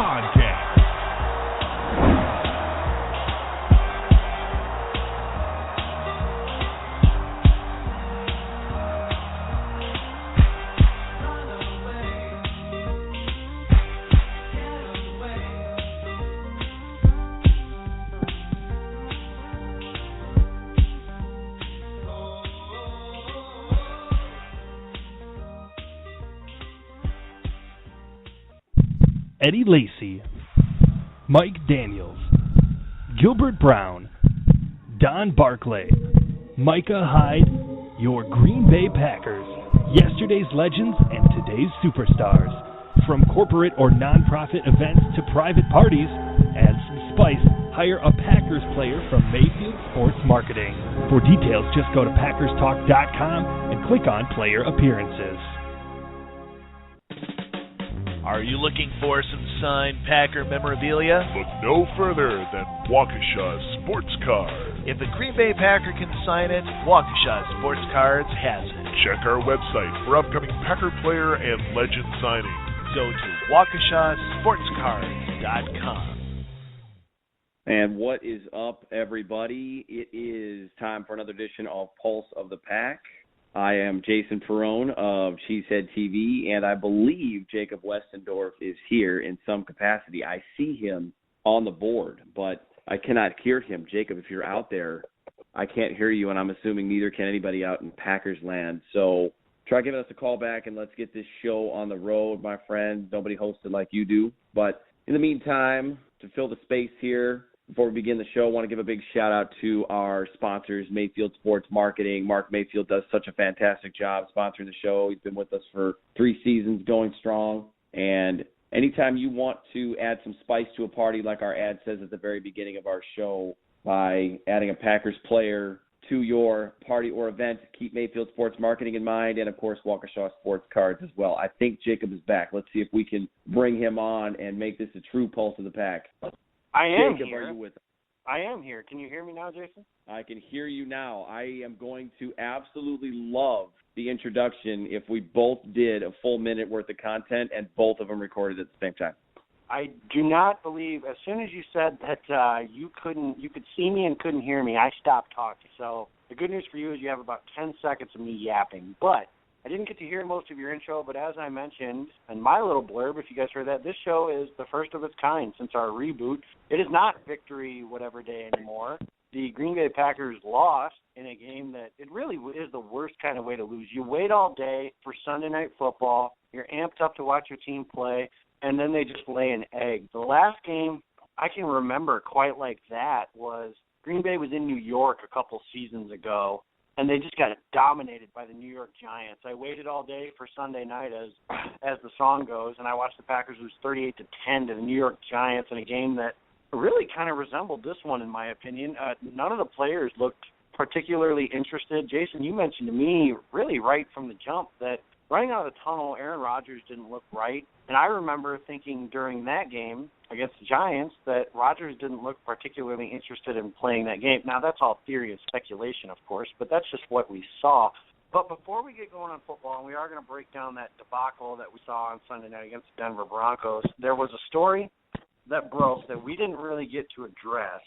Podcast. Eddie Lacy, Mike Daniels, Gilbert Brown, Don Barclay, Micah Hyde, your Green Bay Packers, yesterday's legends and today's superstars. From corporate or nonprofit events to private parties, add some spice, hire a Packers player from Mayfield Sports Marketing. For details, just go to PackersTalk.com and click on Player Appearances. Are you looking for some signed Packer memorabilia? Look no further than Waukesha Sports Card. If the Green Bay Packer can sign it, Waukesha Sports Cards has it. Check our website for upcoming Packer player and legend signings. Go to WaukeshaSportsCards.com. And what is up, everybody? It is time for another edition of Pulse of the Pack. I am Jason Perrone of Cheesehead TV, and I believe Jacob Westendorf is here in some capacity. I see him on the board, but I cannot hear him. Jacob, if you're out there, I can't hear you, and I'm assuming neither can anybody out in Packers land. So try giving us a call back, and let's get this show on the road, my friend. Nobody hosted like you do. But in the meantime, to fill the space here, before we begin the show, I want to give a big shout-out to our sponsors, Mayfield Sports Marketing. Mark Mayfield does such a fantastic job sponsoring the show. He's been with us for 3 seasons, going strong. And anytime you want to add some spice to a party, like our ad says at the very beginning of our show, by adding a Packers player to your party or event, keep Mayfield Sports Marketing in mind, and, of course, Waukesha Sports Cards as well. I think Jacob is back. Let's see if we can bring him on and make this a true pulse of the pack. I am Jacob, here. Are you with us? I am here. Can you hear me now, Jason? I can hear you now. I am going to absolutely love the introduction if we both did a full minute worth of content and both of them recorded at the same time. I do not believe, as soon as you said that you could see me and couldn't hear me, I stopped talking. So the good news for you is you have about 10 seconds of me yapping. But I didn't get to hear most of your intro, but as I mentioned in my little blurb, if you guys heard that, this show is the first of its kind since our reboot. It is not victory whatever day anymore. The Green Bay Packers lost in a game that it really is the worst kind of way to lose. You wait all day for Sunday Night Football. You're amped up to watch your team play, and then they just lay an egg. The last game I can remember quite like that was Green Bay was in New York a couple seasons ago, and they just got dominated by the New York Giants. I waited all day for Sunday night, as the song goes, and I watched the Packers lose 38-10 to the New York Giants in a game that really kind of resembled this one, in my opinion. None of the players looked particularly interested. Jason, you mentioned to me really right from the jump that running out of the tunnel, Aaron Rodgers didn't look right. And I remember thinking during that game against the Giants that Rodgers didn't look particularly interested in playing that game. Now, that's all theory and speculation, of course, but that's just what we saw. But before we get going on football, and we are going to break down that debacle that we saw on Sunday night against the Denver Broncos, there was a story that broke that we didn't really get to address,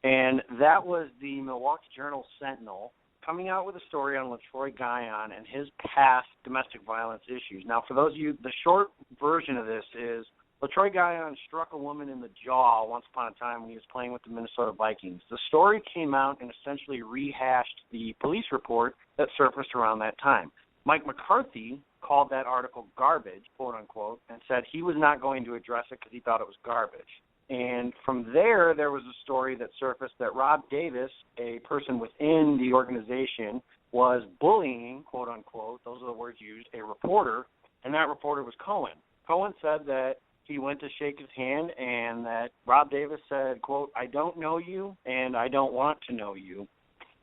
and that was the Milwaukee Journal-Sentinel coming out with a story on LaTroy Guion and his past domestic violence issues. Now, for those of you, the short version of this is LaTroy Guion struck a woman in the jaw once upon a time when he was playing with the Minnesota Vikings. The story came out and essentially rehashed the police report that surfaced around that time. Mike McCarthy called that article garbage, quote unquote, and said he was not going to address it because he thought it was garbage. And from there was a story that surfaced that Rob Davis, a person within the organization, was bullying, quote unquote, those are the words used, a reporter, and that reporter was Cohen. Cohen said that he went to shake his hand and that Rob Davis said, quote, "I don't know you and I don't want to know you,"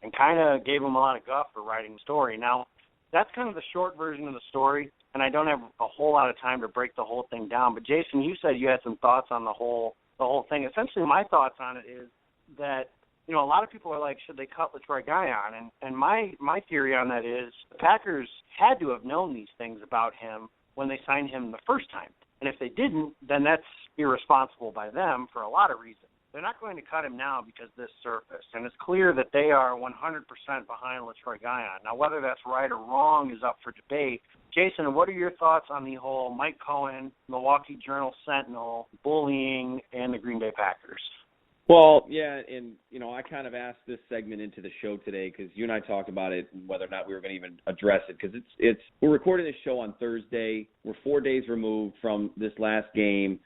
and kind of gave him a lot of guff for writing the story. Now, that's kind of the short version of the story, and I don't have a whole lot of time to break the whole thing down. But, Jason, you said you had some thoughts on the whole thing. Essentially, my thoughts on it is that, you know, a lot of people are like, should they cut LaTroy Guion? And my theory on that is the Packers had to have known these things about him when they signed him the first time. And if they didn't, then that's irresponsible by them for a lot of reasons. They're not going to cut him now because this surfaced, and it's clear that they are 100% behind LaTroy Guion. Now, whether that's right or wrong is up for debate. Jason, what are your thoughts on the whole Mike Cohen, Milwaukee Journal-Sentinel bullying and the Green Bay Packers? Well, yeah, and, I kind of asked this segment into the show today because you and I talked about it and whether or not we were going to even address it because we're recording this show on Thursday. We're 4 days removed from this last game.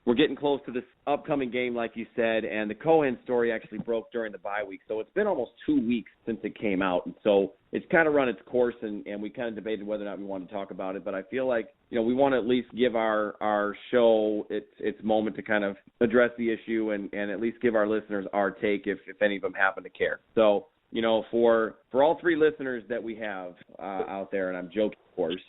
We're getting close to this upcoming game, like you said, and the Cohen story actually broke during the bye week. So it's been almost 2 weeks since it came out. And so it's kind of run its course, and we kind of debated whether or not we want to talk about it. But I feel like, we want to at least give our show its moment to kind of address the issue and at least give our listeners our take if any of them happen to care. So, for all three listeners that we have out there, and I'm joking, of course,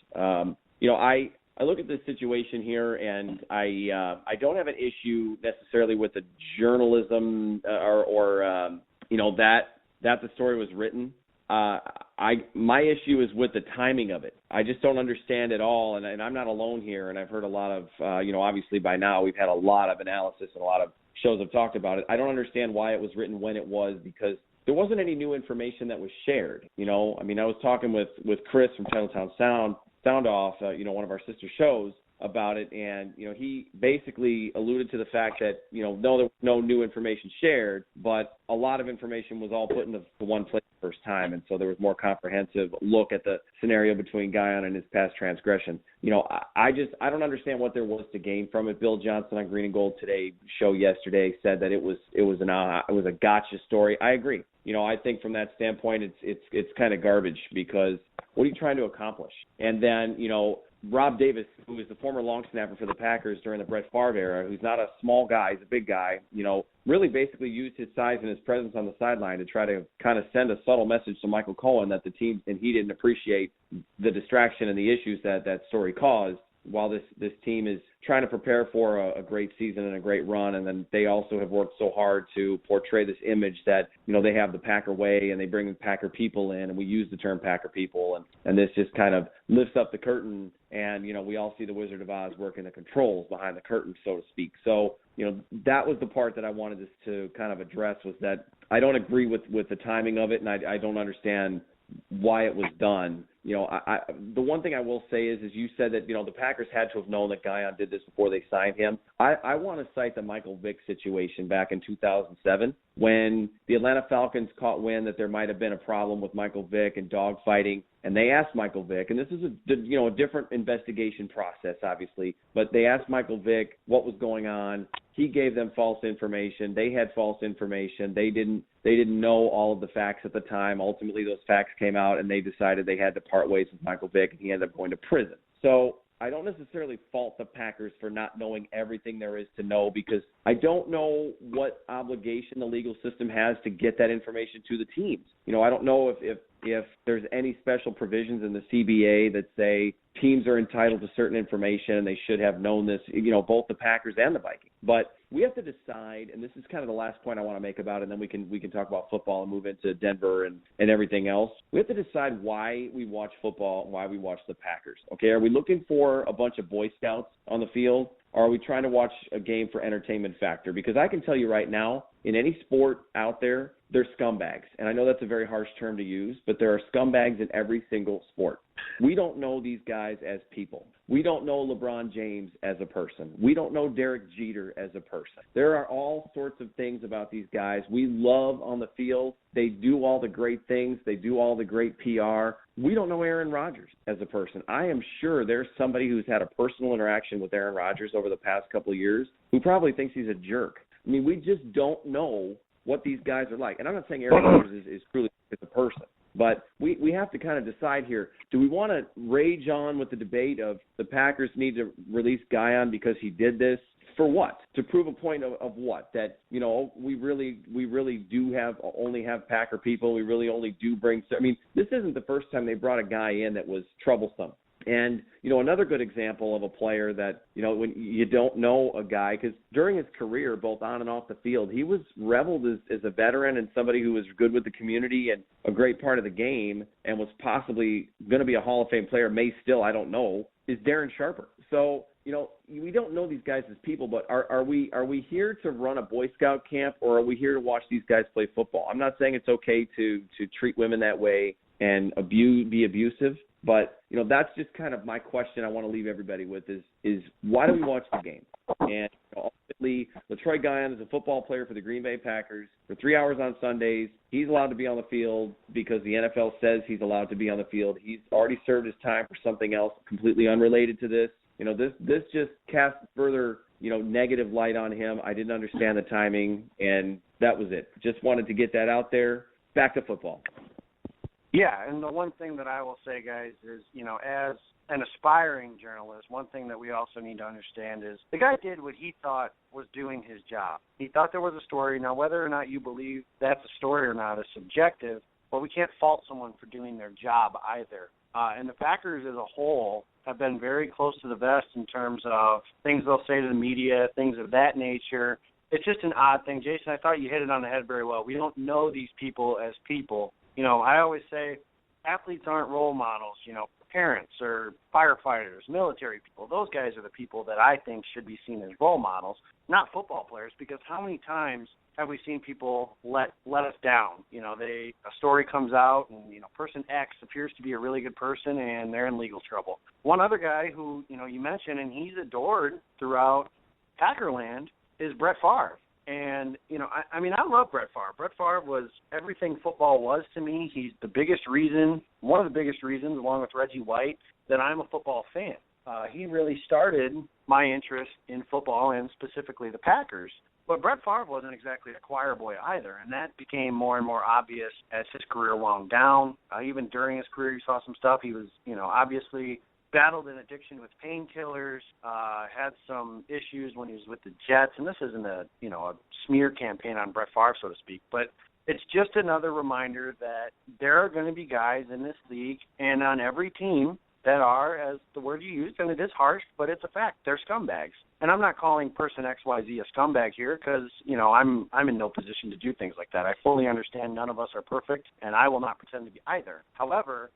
I look at this situation here, and I don't have an issue necessarily with the journalism or that the story was written. My issue is with the timing of it. I just don't understand at all, and I'm not alone here, and I've heard a lot of, obviously by now we've had a lot of analysis and a lot of shows have talked about it. I don't understand why it was written when it was because there wasn't any new information that was shared. I was talking with Chris from Chinatown Sound Off, one of our sister shows about it, and, he basically alluded to the fact that, no, there was no new information shared, but a lot of information was all put into one place the first time, and so there was more comprehensive look at the scenario between Guion and his past transgression. I don't understand what there was to gain from it. Bill Johnson on Green and Gold Today show yesterday said that it was a gotcha story. I agree. I think from that standpoint, it's kind of garbage because what are you trying to accomplish? And then, Rob Davis, who is the former long snapper for the Packers during the Brett Favre era, who's not a small guy, he's a big guy, really basically used his size and his presence on the sideline to try to kind of send a subtle message to Michael Cohen that the team, and he didn't appreciate the distraction and the issues that story caused while this team is trying to prepare for a great season and a great run. And then they also have worked so hard to portray this image that, they have the Packer way and they bring the Packer people in, and we use the term Packer people. And this just kind of lifts up the curtain, and, we all see the Wizard of Oz working the controls behind the curtain, so to speak. So, that was the part that I wanted to kind of address, was that I don't agree with the timing of it, and I don't understand why it was done. The one thing I will say is you said that, the Packers had to have known that Guion did this before they signed him. I want to cite the Michael Vick situation back in 2007 when the Atlanta Falcons caught wind that there might have been a problem with Michael Vick and dogfighting, and they asked Michael Vick, and this is a different investigation process, obviously, but they asked Michael Vick what was going on. He gave them false information. They had false information. They didn't know all of the facts at the time. Ultimately, those facts came out, and they decided they had to part ways with Michael Vick, and he ended up going to prison. So I don't necessarily fault the Packers for not knowing everything there is to know, because I don't know what obligation the legal system has to get that information to the teams. I don't know if there's any special provisions in the CBA that say teams are entitled to certain information and they should have known this, both the Packers and the Vikings. But we have to decide, and this is kind of the last point I want to make about it, and then we can talk about football and move into Denver and everything else. We have to decide why we watch football and why we watch the Packers. Okay, are we looking for a bunch of Boy Scouts on the field, or are we trying to watch a game for entertainment factor? Because I can tell you right now, in any sport out there, they're scumbags. And I know that's a very harsh term to use, but there are scumbags in every single sport. We don't know these guys as people. We don't know LeBron James as a person. We don't know Derek Jeter as a person. There are all sorts of things about these guys we love on the field. They do all the great things. They do all the great PR. We don't know Aaron Rodgers as a person. I am sure there's somebody who's had a personal interaction with Aaron Rodgers over the past couple of years who probably thinks he's a jerk. I mean, we just don't know what these guys are like. And I'm not saying Aaron Rodgers is truly a person, but we have to kind of decide here, do we want to rage on with the debate of the Packers need to release Guion because he did this? For what? To prove a point of what? That, we really do only have Packer people. We really only do bring – I mean, this isn't the first time they brought a guy in that was troublesome. And, another good example of a player that, when you don't know a guy, because during his career, both on and off the field, he was reveled as a veteran and somebody who was good with the community and a great part of the game and was possibly going to be a Hall of Fame player, may still, I don't know, is Darren Sharper. So, we don't know these guys as people, but are we here to run a Boy Scout camp, or are we here to watch these guys play football? I'm not saying it's okay to treat women that way and be abusive, but that's just kind of my question I want to leave everybody with is why do we watch the game? And ultimately, LaTroy Guion is a football player for the Green Bay Packers for 3 hours on Sundays. He's allowed to be on the field because the NFL says he's allowed to be on the field. He's already served his time for something else completely unrelated to this. This just casts further, negative light on him. I didn't understand the timing, and that was it. Just wanted to get that out there. Back to football. Yeah, and the one thing that I will say, guys, is, as an aspiring journalist, one thing that we also need to understand is the guy did what he thought was doing his job. He thought there was a story. Now, whether or not you believe that's a story or not is subjective, but we can't fault someone for doing their job either. And the Packers as a whole have been very close to the vest in terms of things they'll say to the media, things of that nature. It's just an odd thing. Jason, I thought you hit it on the head very well. We don't know these people as people. I always say athletes aren't role models, parents or firefighters, military people. Those guys are the people that I think should be seen as role models, not football players, because how many times have we seen people let us down? A story comes out and, person X appears to be a really good person and they're in legal trouble. One other guy who, you mentioned, and he's adored throughout Packerland, is Brett Favre. And, I love Brett Favre. Brett Favre was everything football was to me. He's one of the biggest reasons, along with Reggie White, that I'm a football fan. He really started my interest in football and specifically the Packers. But Brett Favre wasn't exactly a choir boy either, and that became more and more obvious as his career wound down. Even during his career, you saw some stuff. He was, obviously battled an addiction with painkillers, had some issues when he was with the Jets, and this isn't a smear campaign on Brett Favre, so to speak, but it's just another reminder that there are going to be guys in this league and on every team that are, as the word you used, and it is harsh, but it's a fact, they're scumbags. And I'm not calling person XYZ a scumbag here because, I'm in no position to do things like that. I fully understand none of us are perfect, and I will not pretend to be either. However,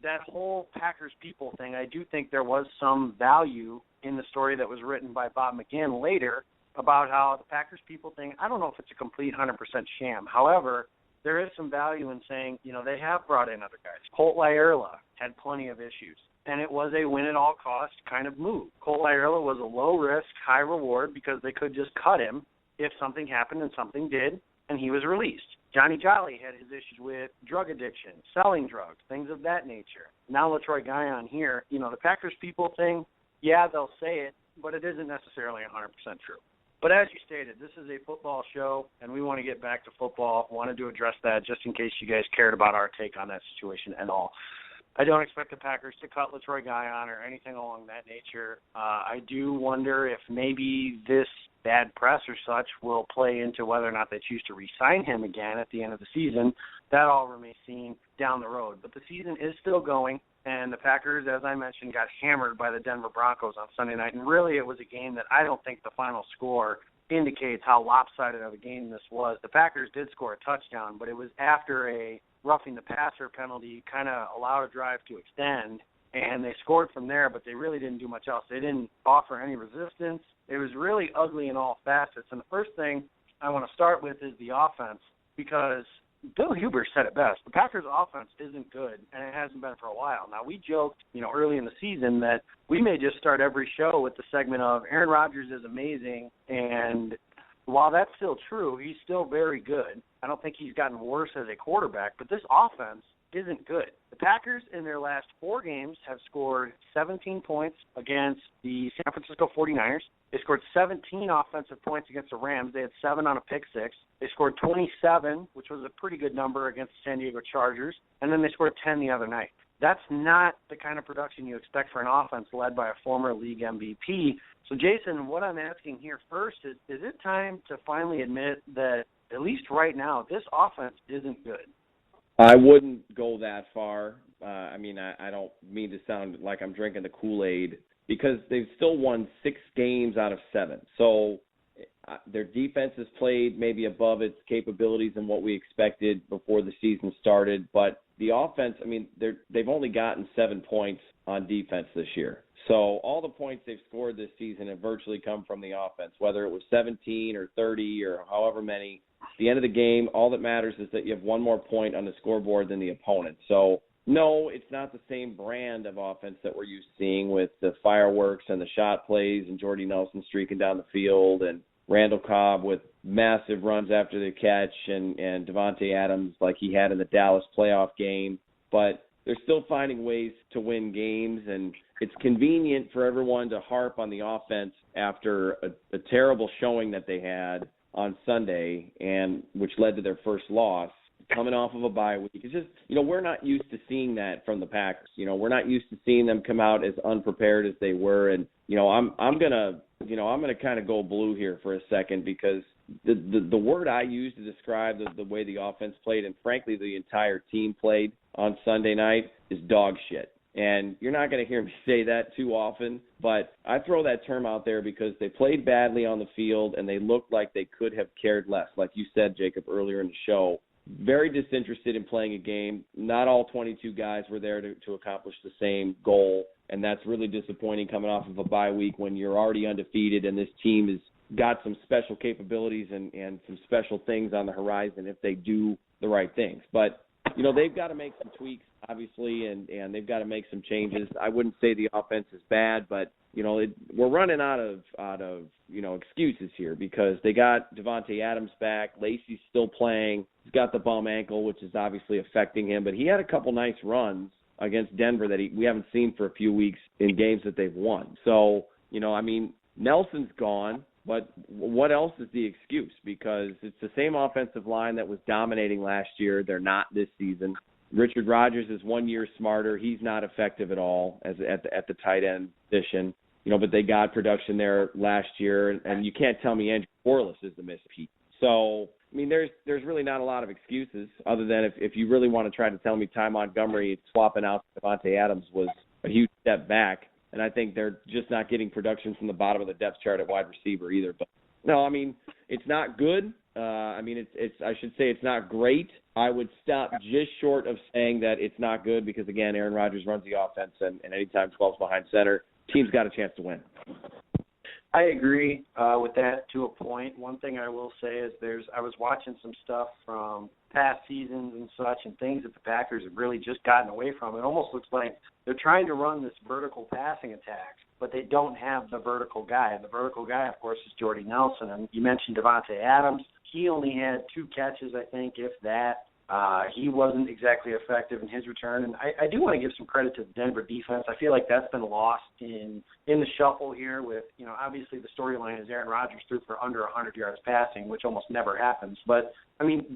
that whole Packers people thing, I do think there was some value in the story that was written by Bob McGinn later about how the Packers people thing, I don't know if it's a complete 100% sham. However, there is some value in saying, they have brought in other guys. Colt Lyerla had plenty of issues, and it was a win-at-all-cost kind of move. Colt Lyerla was a low-risk, high-reward because they could just cut him if something happened, and something did, and he was released. Johnny Jolly had his issues with drug addiction, selling drugs, things of that nature. Now LaTroy Guion here, the Packers people thing, yeah, they'll say it, but it isn't necessarily 100% true. But as you stated, this is a football show, and we want to get back to football. Wanted to address that just in case you guys cared about our take on that situation at all. I don't expect the Packers to cut LaTroy Guion or anything along that nature. I do wonder if maybe this bad press or such will play into whether or not they choose to re-sign him again at the end of the season. That all remains seen down the road. But the season is still going, and the Packers, as I mentioned, got hammered by the Denver Broncos on Sunday night. And really it was a game that I don't think the final score indicates how lopsided of a game this was. The Packers did score a touchdown, but it was after a roughing the passer penalty kind of allowed a drive to extend, and they scored from there, but they really didn't do much else. They didn't offer any resistance. It was really ugly in all facets. And the first thing I want to start with is the offense, because Bill Huber said it best. The Packers' offense isn't good, and it hasn't been for a while. Now, we joked, early in the season that we may just start every show with the segment of Aaron Rodgers is amazing, and while that's still true, he's still very good. I don't think he's gotten worse as a quarterback, but this offense isn't good. The Packers in their last 4 games have scored 17 points against the San Francisco 49ers. They scored 17 offensive points against the Rams. They had 7 on a pick six. They scored 27, which was a pretty good number against the San Diego Chargers, and then they scored 10 the other night. That's not the kind of production you expect for an offense led by a former league MVP. So, Jason, what I'm asking here first is it time to finally admit that, at least right now, this offense isn't good? I wouldn't go that far. I don't mean to sound like I'm drinking the Kool-Aid, because they've still won 6 games out of 7. So their defense has played maybe above its capabilities and what we expected before the season started. But the offense, they've only gotten 7 points on defense this year. So all the points they've scored this season have virtually come from the offense, whether it was 17 or 30 or however many. At the end of the game, all that matters is that you have one more point on the scoreboard than the opponent. So, no, it's not the same brand of offense that we're used to seeing with the fireworks and the shot plays and Jordy Nelson streaking down the field and Randall Cobb with massive runs after the catch and Devontae Adams like he had in the Dallas playoff game. But they're still finding ways to win games, and it's convenient for everyone to harp on the offense after a terrible showing that they had on Sunday, and which led to their first loss, coming off of a bye week. It's just, we're not used to seeing that from the Packers. We're not used to seeing them come out as unprepared as they were. And, I'm gonna kind of go blue here for a second, because the word I use to describe the way the offense played, and frankly the entire team played on Sunday night, is dog shit. And you're not going to hear me say that too often, but I throw that term out there because they played badly on the field and they looked like they could have cared less. Like you said, Jacob, earlier in the show, very disinterested in playing a game. Not all 22 guys were there to accomplish the same goal, and that's really disappointing coming off of a bye week when you're already undefeated and this team has got some special capabilities and some special things on the horizon if they do the right things. But, they've got to make some tweaks, obviously, and they've got to make some changes. I wouldn't say the offense is bad, but, we're running out of excuses here, because they got Devontae Adams back. Lacey's still playing. He's got the bum ankle, which is obviously affecting him, but he had a couple nice runs against Denver that we haven't seen for a few weeks in games that they've won. So, Nelson's gone. But what else is the excuse? Because it's the same offensive line that was dominating last year. They're not this season. Richard Rodgers is 1 year smarter. He's not effective at all at the tight end position. But they got production there last year, and you can't tell me Andrew Borles is the missed piece. So, there's really not a lot of excuses, other than if you really want to try to tell me Ty Montgomery swapping out Devontae Adams was a huge step back. And I think they're just not getting production from the bottom of the depth chart at wide receiver either. But no, it's not good. I should say it's not great. I would stop just short of saying that it's not good, because again, Aaron Rodgers runs the offense, and anytime 12's behind center, team's got a chance to win. I agree with that to a point. One thing I will say is I was watching some stuff from past seasons and such, and things that the Packers have really just gotten away from. It almost looks like they're trying to run this vertical passing attack, but they don't have the vertical guy. And the vertical guy, of course, is Jordy Nelson. And you mentioned Devontae Adams. He only had 2 catches, I think, if that. He wasn't exactly effective in his return. And I do want to give some credit to the Denver defense. I feel like that's been lost in the shuffle here with, obviously the storyline is Aaron Rodgers threw for under 100 yards passing, which almost never happens. But,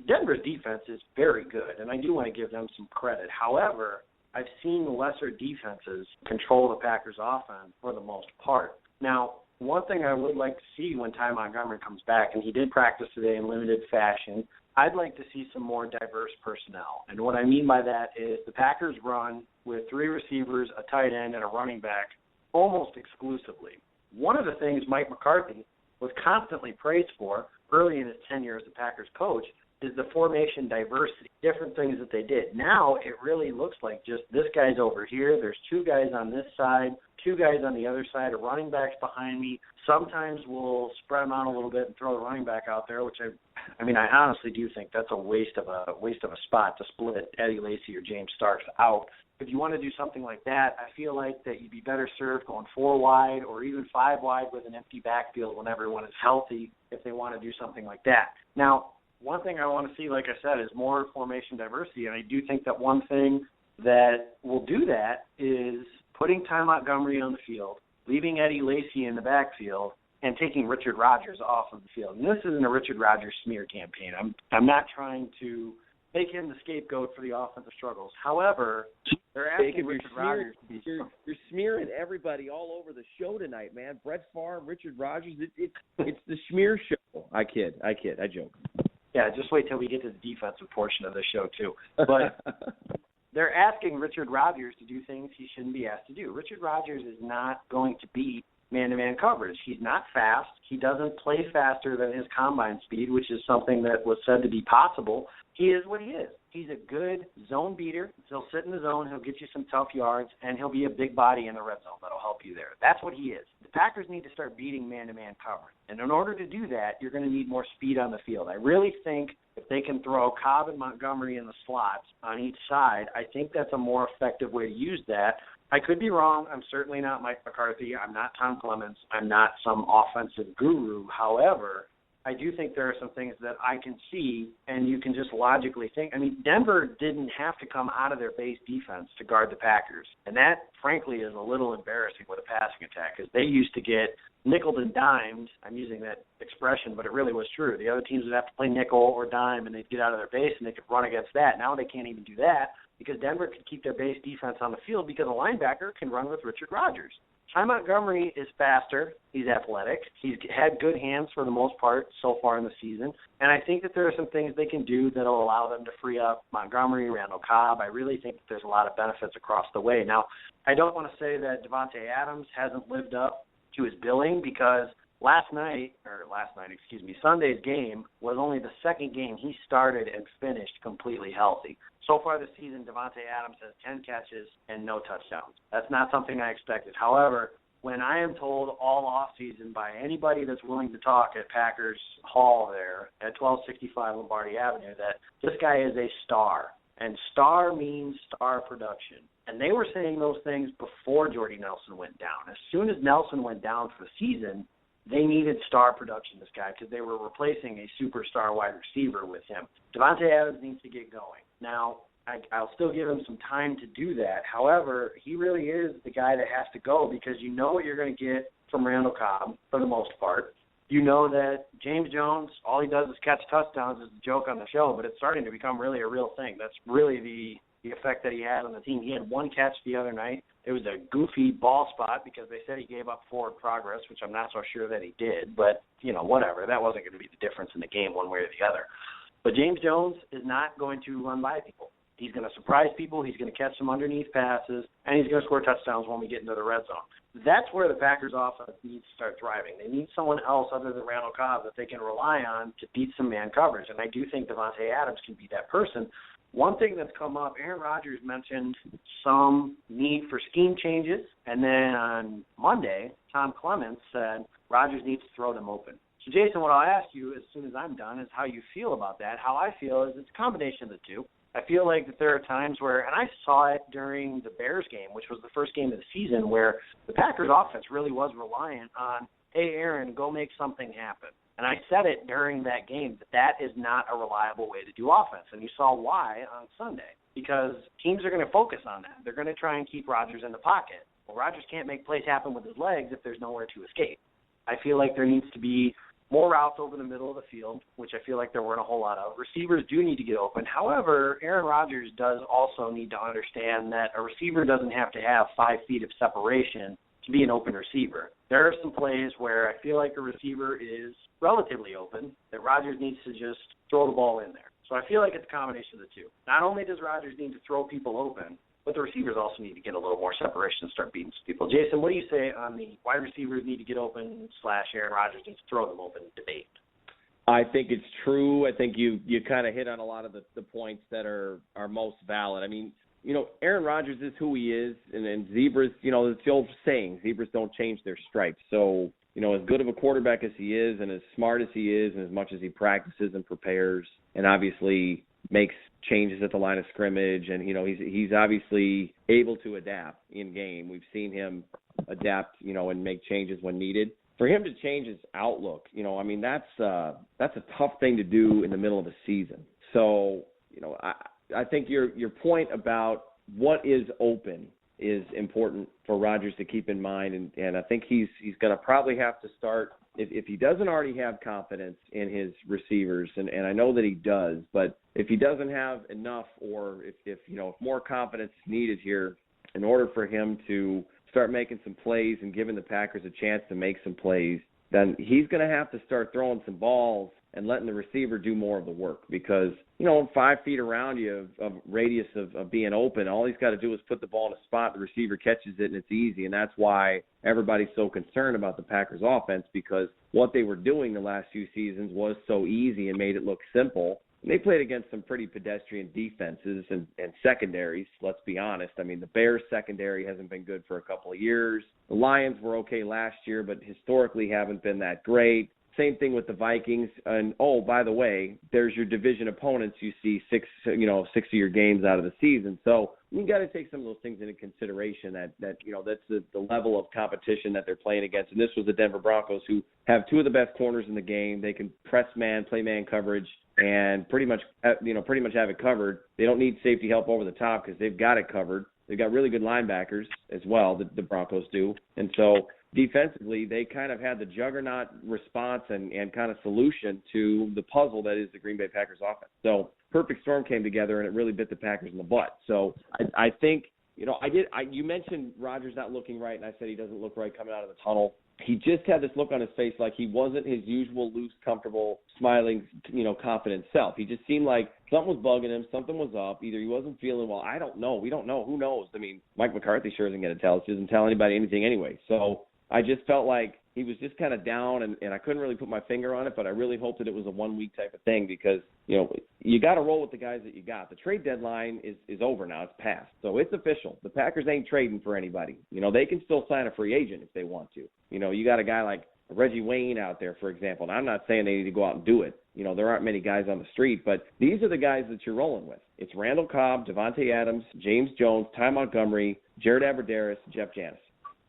Denver's defense is very good, and I do want to give them some credit. However, I've seen lesser defenses control the Packers' offense for the most part. Now, one thing I would like to see when Ty Montgomery comes back, and he did practice today in limited fashion, I'd like to see some more diverse personnel. And what I mean by that is the Packers run with 3 receivers, a tight end, and a running back almost exclusively. One of the things Mike McCarthy was constantly praised for early in his tenure as the Packers coach is the formation diversity, different things that they did. Now it really looks like just this guy's over here, there's 2 guys on this side, 2 guys on the other side, a running back's behind me. Sometimes we'll spread them out a little bit and throw the running back out there, which I honestly do think that's a waste of a spot to split Eddie Lacy or James Starks out. If you want to do something like that, I feel like that you'd be better served going 4 wide or even 5 wide with an empty backfield when everyone is healthy, if they want to do something like that. Now, one thing I want to see, like I said, is more formation diversity, and I do think that one thing that will do that is putting Ty Montgomery on the field, leaving Eddie Lacy in the backfield, and taking Richard Rodgers off of the field. And this isn't a Richard Rodgers smear campaign. I'm not trying to make him the scapegoat for the offensive struggles. However, they're asking Richard Rodgers to be strong. You're smearing everybody all over the show tonight, man. Brett Favre, Richard Rodgers, it's the smear show. I kid, I joke. Yeah, just wait till we get to the defensive portion of the show, too. But they're asking Richard Rodgers to do things he shouldn't be asked to do. Richard Rodgers is not going to beat man-to-man coverage. He's not fast. He doesn't play faster than his combine speed, which is something that was said to be possible. He is what he is. He's a good zone beater. He'll sit in the zone. He'll get you some tough yards, and he'll be a big body in the red zone that'll help you there. That's what he is. The Packers need to start beating man-to-man coverage. And in order to do that, you're going to need more speed on the field. I really think if they can throw Cobb and Montgomery in the slots on each side, I think that's a more effective way to use that. I could be wrong. I'm certainly not Mike McCarthy. I'm not Tom Clements. I'm not some offensive guru. However, I do think there are some things that I can see, and you can just logically think. I mean, Denver didn't have to come out of their base defense to guard the Packers, and that, frankly, is a little embarrassing with a passing attack because they used to get nickeled and dimed. I'm using that expression, but it really was true. The other teams would have to play nickel or dime, and they'd get out of their base, and they could run against that. Now they can't even do that because Denver could keep their base defense on the field because a linebacker can run with Richard Rodgers. Ty Montgomery is faster. He's athletic. He's had good hands for the most part so far in the season. And I think that there are some things they can do that will allow them to free up Montgomery, Randall Cobb. I really think that there's a lot of benefits across the way. Now, I don't want to say that Devontae Adams hasn't lived up to his billing because Sunday's game was only the second game he started and finished completely healthy. So far this season, Devontae Adams has 10 catches and no touchdowns. That's not something I expected. However, when I am told all offseason by anybody that's willing to talk at Packers Hall there at 1265 Lombardi Avenue that this guy is a star, and star means star production. And they were saying those things before Jordy Nelson went down. As soon as Nelson went down for the season, they needed star production, this guy, because they were replacing a superstar wide receiver with him. Devontae Adams needs to get going. Now, I'll still give him some time to do that. However, he really is the guy that has to go because you know what you're going to get from Randall Cobb for the most part. You know that James Jones, all he does is catch touchdowns is a joke on the show, but it's starting to become really a real thing. That's really the effect that he had on the team. He had one catch the other night. It was a goofy ball spot because they said he gave up forward progress, which I'm not so sure that he did. But, whatever. That wasn't going to be the difference in the game one way or the other. But James Jones is not going to run by people. He's going to surprise people. He's going to catch some underneath passes, and he's going to score touchdowns when we get into the red zone. That's where the Packers offense needs to start thriving. They need someone else other than Randall Cobb that they can rely on to beat some man coverage, and I do think Devontae Adams can be that person. One thing that's come up, Aaron Rodgers mentioned some need for scheme changes, and then on Monday, Tom Clements said Rodgers needs to throw them open. So, Jason, what I'll ask you as soon as I'm done is how you feel about that. How I feel is it's a combination of the two. I feel like that there are times where, and I saw it during the Bears game, which was the first game of the season, where the Packers offense really was reliant on, hey, Aaron, go make something happen. And I said it during that game that is not a reliable way to do offense. And you saw why on Sunday, because teams are going to focus on that. They're going to try and keep Rodgers in the pocket. Well, Rodgers can't make plays happen with his legs if there's nowhere to escape. I feel like there needs to be more routes over the middle of the field, which I feel like there weren't a whole lot of. Receivers do need to get open. However, Aaron Rodgers does also need to understand that a receiver doesn't have to have 5 feet of separation to be an open receiver. There are some plays where I feel like a receiver is relatively open, that Rodgers needs to just throw the ball in there. So I feel like it's a combination of the two. Not only does Rodgers need to throw people open, but the receivers also need to get a little more separation and start beating some people. Jason, what do you say on the wide receivers need to get open / Aaron Rodgers needs to throw them open debate? I think it's true. I think you kind of hit on a lot of the points that are most valid. I mean, Aaron Rodgers is who he is, and zebras, it's the old saying, zebras don't change their stripes. So, as good of a quarterback as he is and as smart as he is and as much as he practices and prepares and obviously makes changes at the line of scrimmage, and, he's obviously able to adapt in game. We've seen him adapt, and make changes when needed. For him to change his outlook, that's a tough thing to do in the middle of a season. So, I think your point about what is open is important for Rodgers to keep in mind, and I think he's going to probably have to start, if he doesn't already have confidence in his receivers, and I know that he does, but if he doesn't have enough, or if more confidence is needed here in order for him to start making some plays and giving the Packers a chance to make some plays, then he's going to have to start throwing some balls and letting the receiver do more of the work because, 5 feet around you of radius of being open, all he's got to do is put the ball in a spot, the receiver catches it, and it's easy. And that's why everybody's so concerned about the Packers offense because what they were doing the last few seasons was so easy and made it look simple. And they played against some pretty pedestrian defenses and secondaries, let's be honest. I mean, the Bears' secondary hasn't been good for a couple of years. The Lions were okay last year, but historically haven't been that great. Same thing with the Vikings. And, oh, by the way, there's your division opponents. You see six of your games out of the season. So you got to take some of those things into consideration that that's the level of competition that they're playing against. And this was the Denver Broncos, who have 2 of the best corners in the game. They can press man, play man coverage, and pretty much have it covered. They don't need safety help over the top because they've got it covered. They've got really good linebackers as well, the Broncos do. And so defensively, they kind of had the juggernaut response and kind of solution to the puzzle that is the Green Bay Packers offense. So perfect storm came together, and it really bit the Packers in the butt. So I think, you mentioned Rodgers not looking right, and I said he doesn't look right coming out of the tunnel. He just had this look on his face like he wasn't his usual loose, comfortable, smiling, confident self. He just seemed like something was bugging him, something was up. Either he wasn't feeling well. I don't know. We don't know. Who knows? I mean, Mike McCarthy sure isn't going to tell us. He doesn't tell anybody anything anyway. So I just felt like he was just kind of down, and I couldn't really put my finger on it, but I really hoped that it was a 1-week type of thing because, you got to roll with the guys that you got. The trade deadline is over now. It's passed. So it's official. The Packers ain't trading for anybody. They can still sign a free agent if they want to. You got a guy like Reggie Wayne out there, for example, and I'm not saying they need to go out and do it. There aren't many guys on the street, but these are the guys that you're rolling with. It's Randall Cobb, Devontae Adams, James Jones, Ty Montgomery, Jared Abbrederis, Jeff Janis.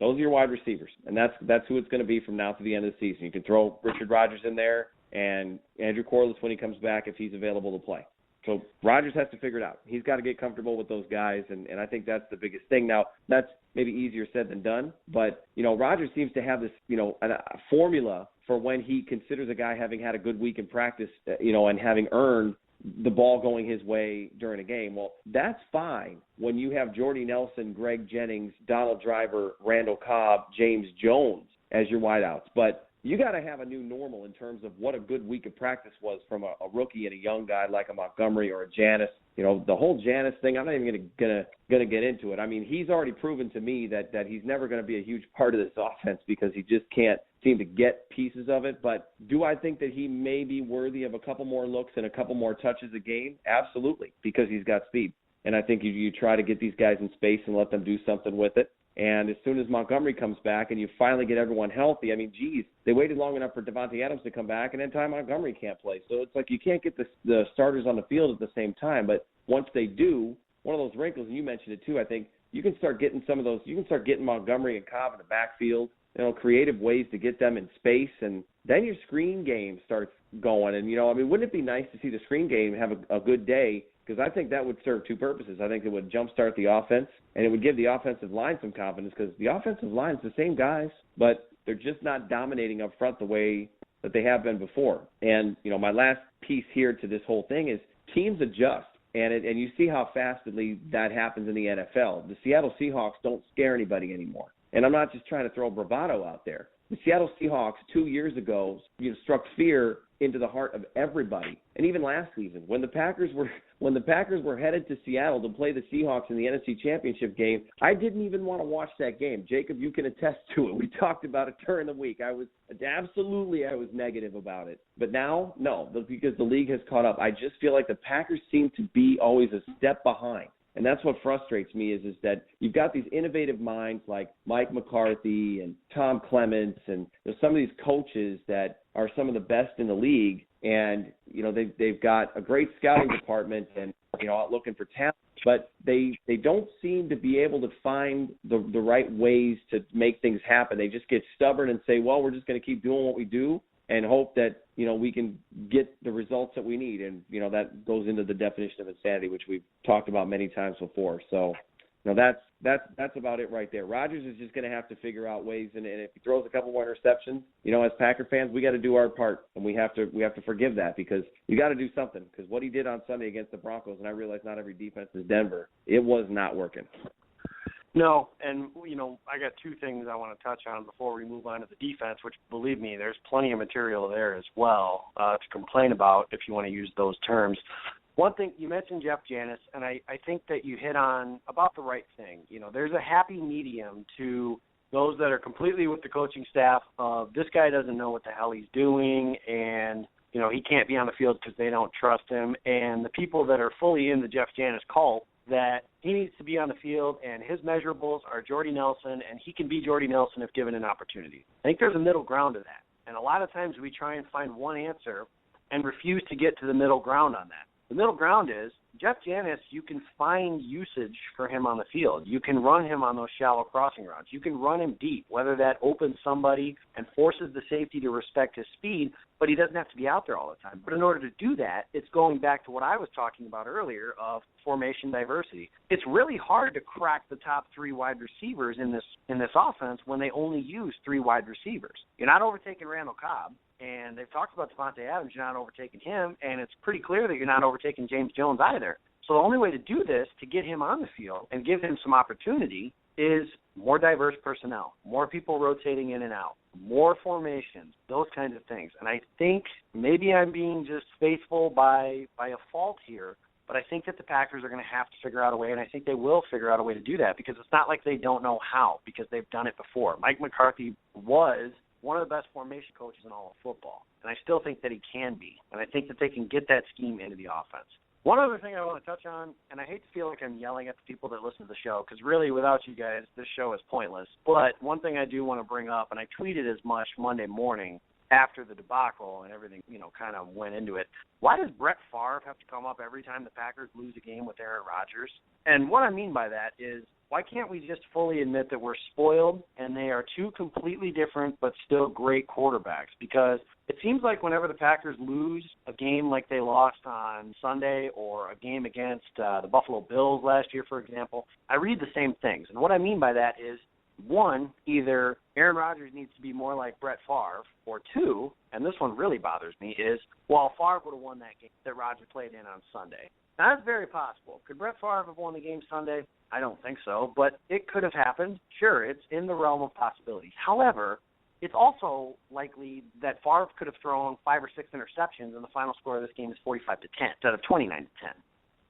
Those are your wide receivers, and that's who it's going to be from now to the end of the season. You can throw Richard Rodgers in there and Andrew Corliss when he comes back if he's available to play. So Rodgers has to figure it out. He's got to get comfortable with those guys, and I think that's the biggest thing. Now, that's maybe easier said than done, but, Rodgers seems to have this, a formula for when he considers a guy having had a good week in practice, and having earned the ball going his way during a game. Well, that's fine when you have Jordy Nelson, Greg Jennings, Donald Driver, Randall Cobb, James Jones as your wideouts. But you got to have a new normal in terms of what a good week of practice was from a rookie and a young guy like a Montgomery or a Janis. The whole Janis thing, I'm not even gonna get into it. I mean, he's already proven to me that he's never going to be a huge part of this offense because he just can't seem to get pieces of it. But do I think that he may be worthy of a couple more looks and a couple more touches a game? Absolutely, because he's got speed. And I think you try to get these guys in space and let them do something with it. And as soon as Montgomery comes back and you finally get everyone healthy, I mean, geez, they waited long enough for Devontae Adams to come back, and then Ty Montgomery can't play. So it's like you can't get the starters on the field at the same time. But once they do, one of those wrinkles, and you mentioned it too, I think you can start getting some of those. You can start getting Montgomery and Cobb in the backfield, creative ways to get them in space, and then your screen game starts going. And, wouldn't it be nice to see the screen game have a good day? Because I think that would serve 2 purposes. I think it would jumpstart the offense, and it would give the offensive line some confidence because the offensive line is the same guys, but they're just not dominating up front the way that they have been before. And, my last piece here to this whole thing is teams adjust, and you see how fastly that happens in the NFL. The Seattle Seahawks don't scare anybody anymore. And I'm not just trying to throw bravado out there. The Seattle Seahawks 2 years ago struck fear into the heart of everybody. And even last season, when the Packers were headed to Seattle to play the Seahawks in the NFC Championship game, I didn't even want to watch that game. Jacob, you can attest to it. We talked about it during the week. I was negative about it. But now, no, because the league has caught up. I just feel like the Packers seem to be always a step behind. And that's what frustrates me is that you've got these innovative minds like Mike McCarthy and Tom Clements and some of these coaches that are some of the best in the league. And, they've got a great scouting department and, out looking for talent. But they don't seem to be able to find the right ways to make things happen. They just get stubborn and say, well, we're just going to keep doing what we do and hope that, we can get the results that we need. And, that goes into the definition of insanity, which we've talked about many times before. So, that's about it right there. Rodgers is just going to have to figure out ways. And if he throws a couple more interceptions, as Packer fans, we got to do our part. And we have to forgive that because you got to do something. Because what he did on Sunday against the Broncos, and I realize not every defense is Denver, it was not working. No, and, I got two things I want to touch on before we move on to the defense, which, believe me, there's plenty of material there as well to complain about if you want to use those terms. One thing, you mentioned Jeff Janis, and I think that you hit on about the right thing. There's a happy medium to those that are completely with the coaching staff of this guy doesn't know what the hell he's doing, and he can't be on the field because they don't trust him, and the people that are fully in the Jeff Janis cult that he needs to be on the field and his measurables are Jordy Nelson and he can be Jordy Nelson if given an opportunity. I think there's a middle ground to that, and a lot of times we try and find one answer and refuse to get to the middle ground on that. The middle ground is Jeff Janis, you can find usage for him on the field. You can run him on those shallow crossing routes. You can run him deep, whether that opens somebody and forces the safety to respect his speed, but he doesn't have to be out there all the time. But in order to do that, it's going back to what I was talking about earlier of formation diversity. It's really hard to crack the top three wide receivers in this offense when they only use three wide receivers. You're not overtaking Randall Cobb. And they've talked about Devontae Adams, you're not overtaking him, and it's pretty clear that you're not overtaking James Jones either. So the only way to do this, to get him on the field and give him some opportunity, is more diverse personnel, more people rotating in and out, more formations, those kinds of things. And I think maybe I'm being just faithful by a fault here, but I think that the Packers are going to have to figure out a way, and I think they will figure out a way to do that because it's not like they don't know how, because they've done it before. Mike McCarthy was one of the best formation coaches in all of football, and I still think that he can be, and I think that they can get that scheme into the offense. One other thing I want to touch on, and I hate to feel like I'm yelling at the people that listen to the show, because really without you guys, this show is pointless, but one thing I do want to bring up, and I tweeted as much Monday morning after the debacle and everything, kind of went into it. Why does Brett Favre have to come up every time the Packers lose a game with Aaron Rodgers? And what I mean by that is, why can't we just fully admit that we're spoiled and they are two completely different but still great quarterbacks? Because it seems like whenever the Packers lose a game like they lost on Sunday or a game against the Buffalo Bills last year, for example, I read the same things. And what I mean by that is, one, either Aaron Rodgers needs to be more like Brett Favre, or two, and this one really bothers me, is, well, Favre would have won that game that Rodgers played in on Sunday. Now, that's very possible. Could Brett Favre have won the game Sunday? I don't think so, but it could have happened. Sure, it's in the realm of possibilities. However, it's also likely that Favre could have thrown 5 or 6 interceptions, and the final score of this game is 45-10 instead of 29-10.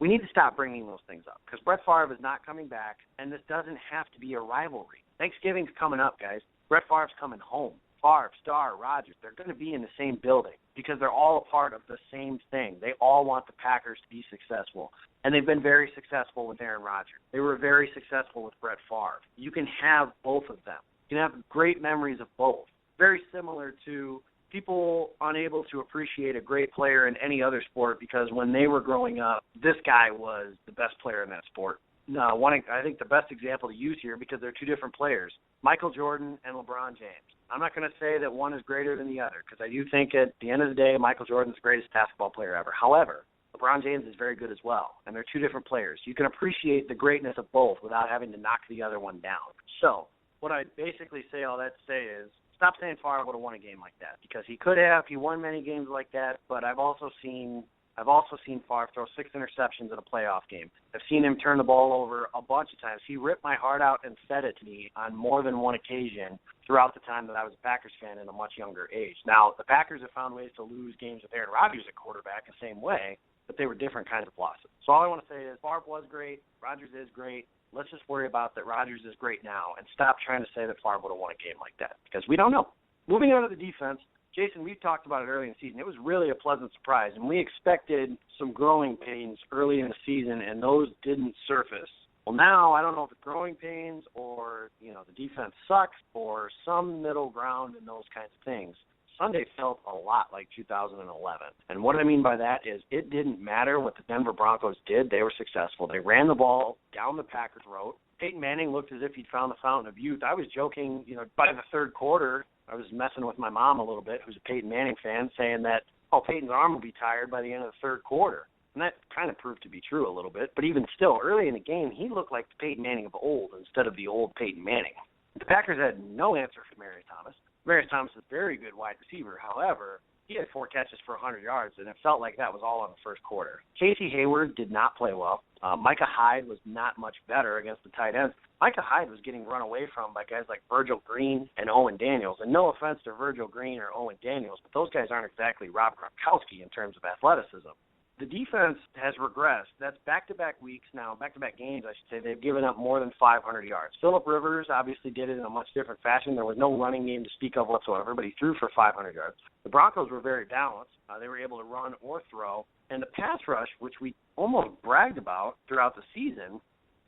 We need to stop bringing those things up because Brett Favre is not coming back, and this doesn't have to be a rivalry. Thanksgiving's coming up, guys. Brett Favre's coming home. Favre, Starr, Rodgers, they're going to be in the same building because they're all a part of the same thing. They all want the Packers to be successful, and they've been very successful with Aaron Rodgers. They were very successful with Brett Favre. You can have both of them. You can have great memories of both. Very similar to people unable to appreciate a great player in any other sport because when they were growing up, this guy was the best player in that sport. No, I think the best example to use here, because they're two different players, Michael Jordan and LeBron James. I'm not going to say that one is greater than the other because I do think at the end of the day, Michael Jordan's the greatest basketball player ever. However, LeBron James is very good as well, and they're two different players. You can appreciate the greatness of both without having to knock the other one down. So what I basically say all that to say is, stop saying Favre would have won a game like that because he could have. He won many games like that, but I've also seen Favre throw 6 interceptions in a playoff game. I've seen him turn the ball over a bunch of times. He ripped my heart out and said it to me on more than one occasion throughout the time that I was a Packers fan in a much younger age. Now, the Packers have found ways to lose games with Aaron Rodgers at quarterback the same way, but they were different kinds of losses. So all I want to say is Favre was great. Rodgers is great. Let's just worry about that Rodgers is great now and stop trying to say that Favre would have won a game like that because we don't know. Moving on to the defense, Jason, we've talked about it early in the season. It was really a pleasant surprise, and we expected some growing pains early in the season, and those didn't surface. Well, now I don't know if it's growing pains or, the defense sucks or some middle ground and those kinds of things. Sunday felt a lot like 2011, and what I mean by that is it didn't matter what the Denver Broncos did. They were successful. They ran the ball down the Packers' throat. Peyton Manning looked as if he'd found the fountain of youth. I was joking, by the third quarter, I was messing with my mom a little bit, who's a Peyton Manning fan, saying that, Peyton's arm will be tired by the end of the third quarter. And that kind of proved to be true a little bit. But even still, early in the game, he looked like the Peyton Manning of old instead of the old Peyton Manning. The Packers had no answer for Marius Thomas. Marius Thomas is a very good wide receiver. However, he had 4 catches for 100 yards, and it felt like that was all in the first quarter. Casey Hayward did not play well. Micah Hyde was not much better against the tight ends. Micah Hyde was getting run away from by guys like Virgil Green and Owen Daniels. And no offense to Virgil Green or Owen Daniels, but those guys aren't exactly Rob Gronkowski in terms of athleticism. The defense has regressed. That's back-to-back weeks now, back-to-back games, I should say. They've given up more than 500 yards. Phillip Rivers obviously did it in a much different fashion. There was no running game to speak of whatsoever, but he threw for 500 yards. The Broncos were very balanced. They were able to run or throw. And the pass rush, which we almost bragged about throughout the season,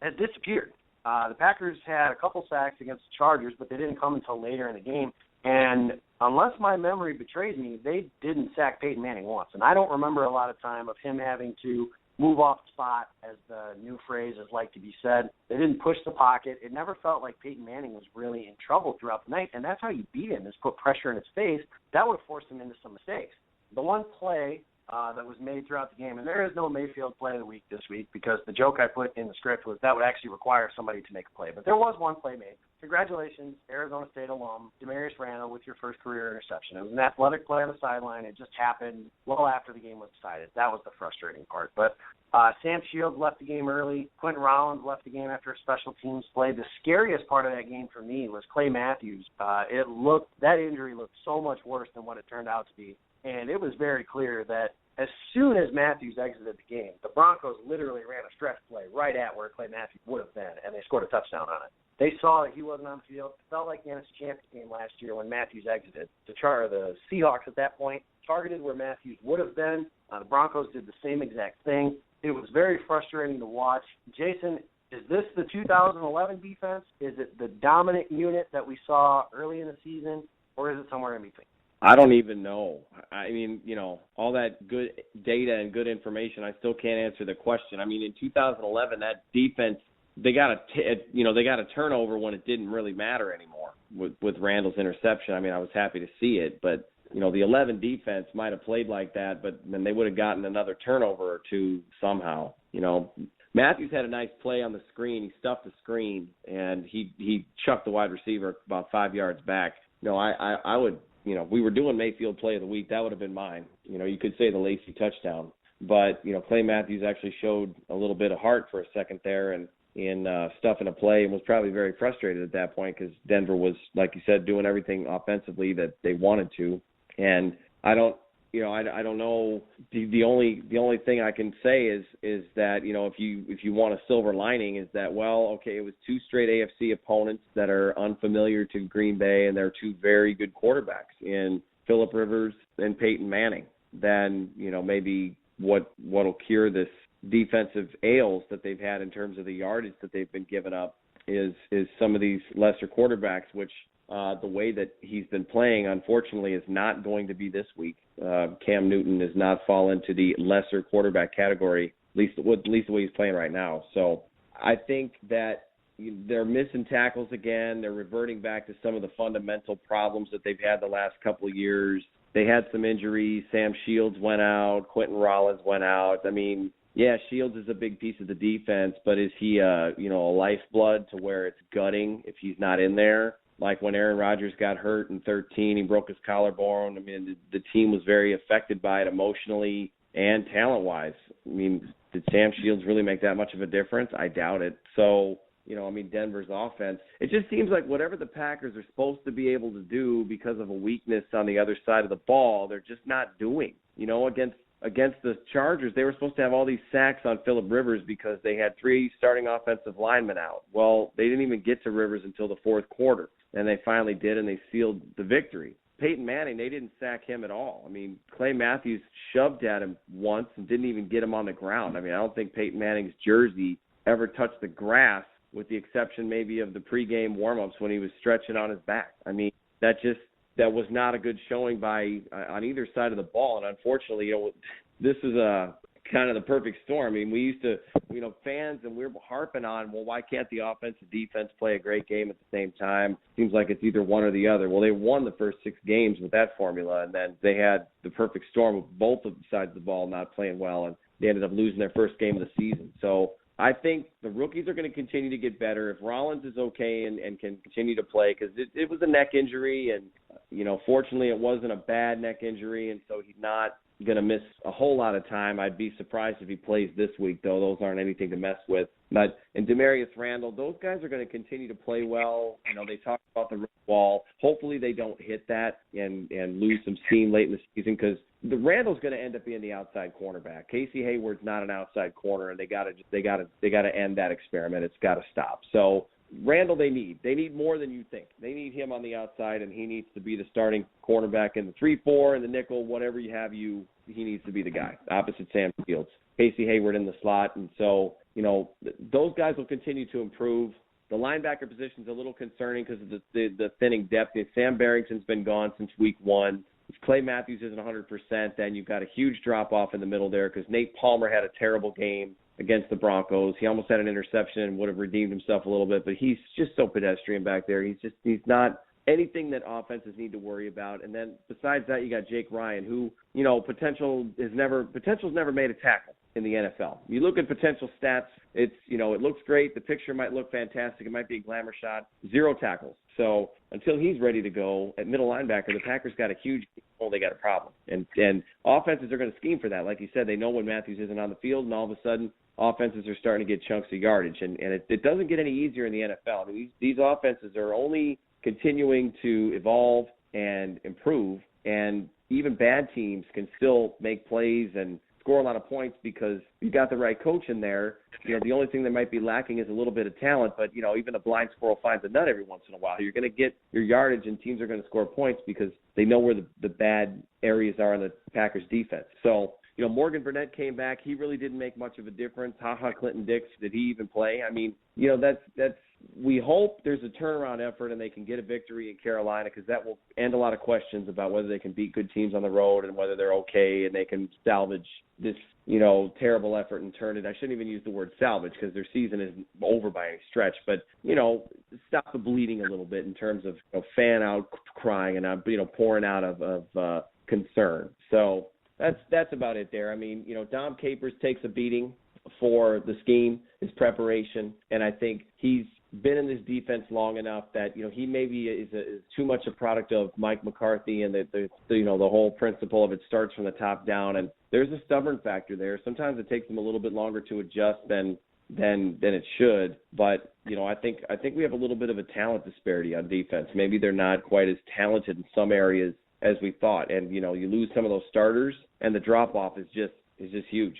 has disappeared. The Packers had a couple sacks against the Chargers, but they didn't come until later in the game. And unless my memory betrays me, they didn't sack Peyton Manning once. And I don't remember a lot of time of him having to move off the spot, as the new phrase is like to be said. They didn't push the pocket. It never felt like Peyton Manning was really in trouble throughout the night. And that's how you beat him, is put pressure in his face. That would have forced him into some mistakes. The one play that was made throughout the game, and there is no Mayfield play of the week this week, because the joke I put in the script was that would actually require somebody to make a play. But there was one play made. Congratulations, Arizona State alum, Demarius Randall, with your first career interception. It was an athletic play on the sideline. It just happened well after the game was decided. That was the frustrating part. But Sam Shields left the game early. Quentin Rollins left the game after a special teams play. The scariest part of that game for me was Clay Matthews. That injury looked so much worse than what it turned out to be. And it was very clear that as soon as Matthews exited the game, the Broncos literally ran a stretch play right at where Clay Matthews would have been, and they scored a touchdown on it. They saw that he wasn't on the field. It felt like the NFC Championship game last year when Matthews exited. The Seahawks at that point targeted where Matthews would have been. The Broncos did the same exact thing. It was very frustrating to watch. Jason, is this the 2011 defense? Is it the dominant unit that we saw early in the season, or is it somewhere in between? I don't even know. I mean, all that good data and good information, I still can't answer the question. I mean, in 2011, that defense, they got a turnover when it didn't really matter anymore with Randall's interception. I mean, I was happy to see it, but the 11 defense might have played like that, but then they would have gotten another turnover or two somehow. Matthews had a nice play on the screen. He stuffed the screen and he chucked the wide receiver about 5 yards back. I would. We were doing Mayfield play of the week. That would have been mine. You could say the Lacy touchdown. But, Clay Matthews actually showed a little bit of heart for a second there and in stuffing a play, and was probably very frustrated at that point because Denver was, like you said, doing everything offensively that they wanted to. And I don't know. The only thing I can say is that if you want a silver lining is that, well, okay, it was 2 straight AFC opponents that are unfamiliar to Green Bay, and they're 2 very good quarterbacks in Phillip Rivers and Peyton Manning. Then maybe what'll cure this defensive ails that they've had in terms of the yardage that they've been giving up is some of these lesser quarterbacks, which the way that he's been playing, unfortunately, is not going to be this week. Cam Newton does not fall into the lesser quarterback category, at least the way he's playing right now. So I think that they're missing tackles again. They're reverting back to some of the fundamental problems that they've had the last couple of years. They had some injuries. Sam Shields went out. Quentin Rollins went out. I mean, yeah, Shields is a big piece of the defense, but is he a lifeblood to where it's gutting if he's not in there? Like when Aaron Rodgers got hurt in 2013, he broke his collarbone. I mean, the team was very affected by it emotionally and talent-wise. I mean, did Sam Shields really make that much of a difference? I doubt it. So, Denver's offense, it just seems like whatever the Packers are supposed to be able to do because of a weakness on the other side of the ball, they're just not doing. Against the Chargers, they were supposed to have all these sacks on Phillip Rivers because they had 3 starting offensive linemen out. Well, they didn't even get to Rivers until the fourth quarter, and they finally did, and they sealed the victory. Peyton Manning, they didn't sack him at all. I mean, Clay Matthews shoved at him once and didn't even get him on the ground. I mean, I don't think Peyton Manning's jersey ever touched the grass, with the exception maybe of the pregame warm-ups when he was stretching on his back. I mean, that was not a good showing on either side of the ball. And unfortunately, this is a kind of the perfect storm. I mean, we used to, fans, and we're harping on, well, why can't the offense and defense play a great game at the same time? Seems like it's either one or the other. Well, they won the first 6 games with that formula, and then they had the perfect storm of both of the sides of the ball not playing well, and they ended up losing their first game of the season. So I think the rookies are going to continue to get better. If Rollins is okay and can continue to play, because it was a neck injury, and, fortunately it wasn't a bad neck injury, and so he's not going to miss a whole lot of time. I'd be surprised if he plays this week, though. Those aren't anything to mess with. But in Demarius Randall, those guys are going to continue to play well. They talk about the rookie wall. Hopefully they don't hit that and lose some steam late in the season, because the Randall's going to end up being the outside cornerback. Casey Hayward's not an outside corner, and they got to end that experiment. It's got to stop. So Randall, they need more than you think. They need him on the outside, and he needs to be the starting cornerback in the 3-4 and the nickel, whatever you have. He needs to be the guy opposite Sam Fields. Casey Hayward in the slot, and so those guys will continue to improve. The linebacker position is a little concerning because of the thinning depth. Sam Barrington's been gone since week 1. If Clay Matthews isn't 100%, then you've got a huge drop-off in the middle there, because Nate Palmer had a terrible game against the Broncos. He almost had an interception and would have redeemed himself a little bit, but he's just so pedestrian back there. He's not anything that offenses need to worry about. And then besides that, you got Jake Ryan, who, potential's never made a tackle in the NFL. You look at potential stats, it looks great. The picture might look fantastic. It might be a glamour shot. 0 tackles. So until he's ready to go at middle linebacker, the Packers got a huge hole. They got a problem. And offenses are going to scheme for that. Like you said, they know when Matthews isn't on the field, and all of a sudden offenses are starting to get chunks of yardage. And it doesn't get any easier in the NFL. I mean, these offenses are only continuing to evolve and improve, and even bad teams can still make plays and score a lot of points because you got the right coach in there. The only thing that might be lacking is a little bit of talent, but even a blind squirrel finds a nut every once in a while. You're going to get your yardage, and teams are going to score points because they know where the bad areas are in the Packers defense. So Morgan Burnett came back. He really didn't make much of a difference. Clinton Dix, did he even play? I mean, that's we hope there's a turnaround effort and they can get a victory in Carolina, because that will end a lot of questions about whether they can beat good teams on the road and whether they're okay and they can salvage this, terrible effort and turn it. I shouldn't even use the word salvage, because their season isn't over by any stretch, but, stop the bleeding a little bit in terms of fan out crying and, pouring out of concern. So that's about it there. I mean, Dom Capers takes a beating for the scheme, his preparation, and I think he's been in this defense long enough that he maybe is too much a product of Mike McCarthy and the whole principle of it starts from the top down, and there's a stubborn factor there. Sometimes it takes him a little bit longer to adjust than it should, but I think we have a little bit of a talent disparity on defense. Maybe they're not quite as talented in some areas as we thought, and you lose some of those starters, and the drop off is just huge.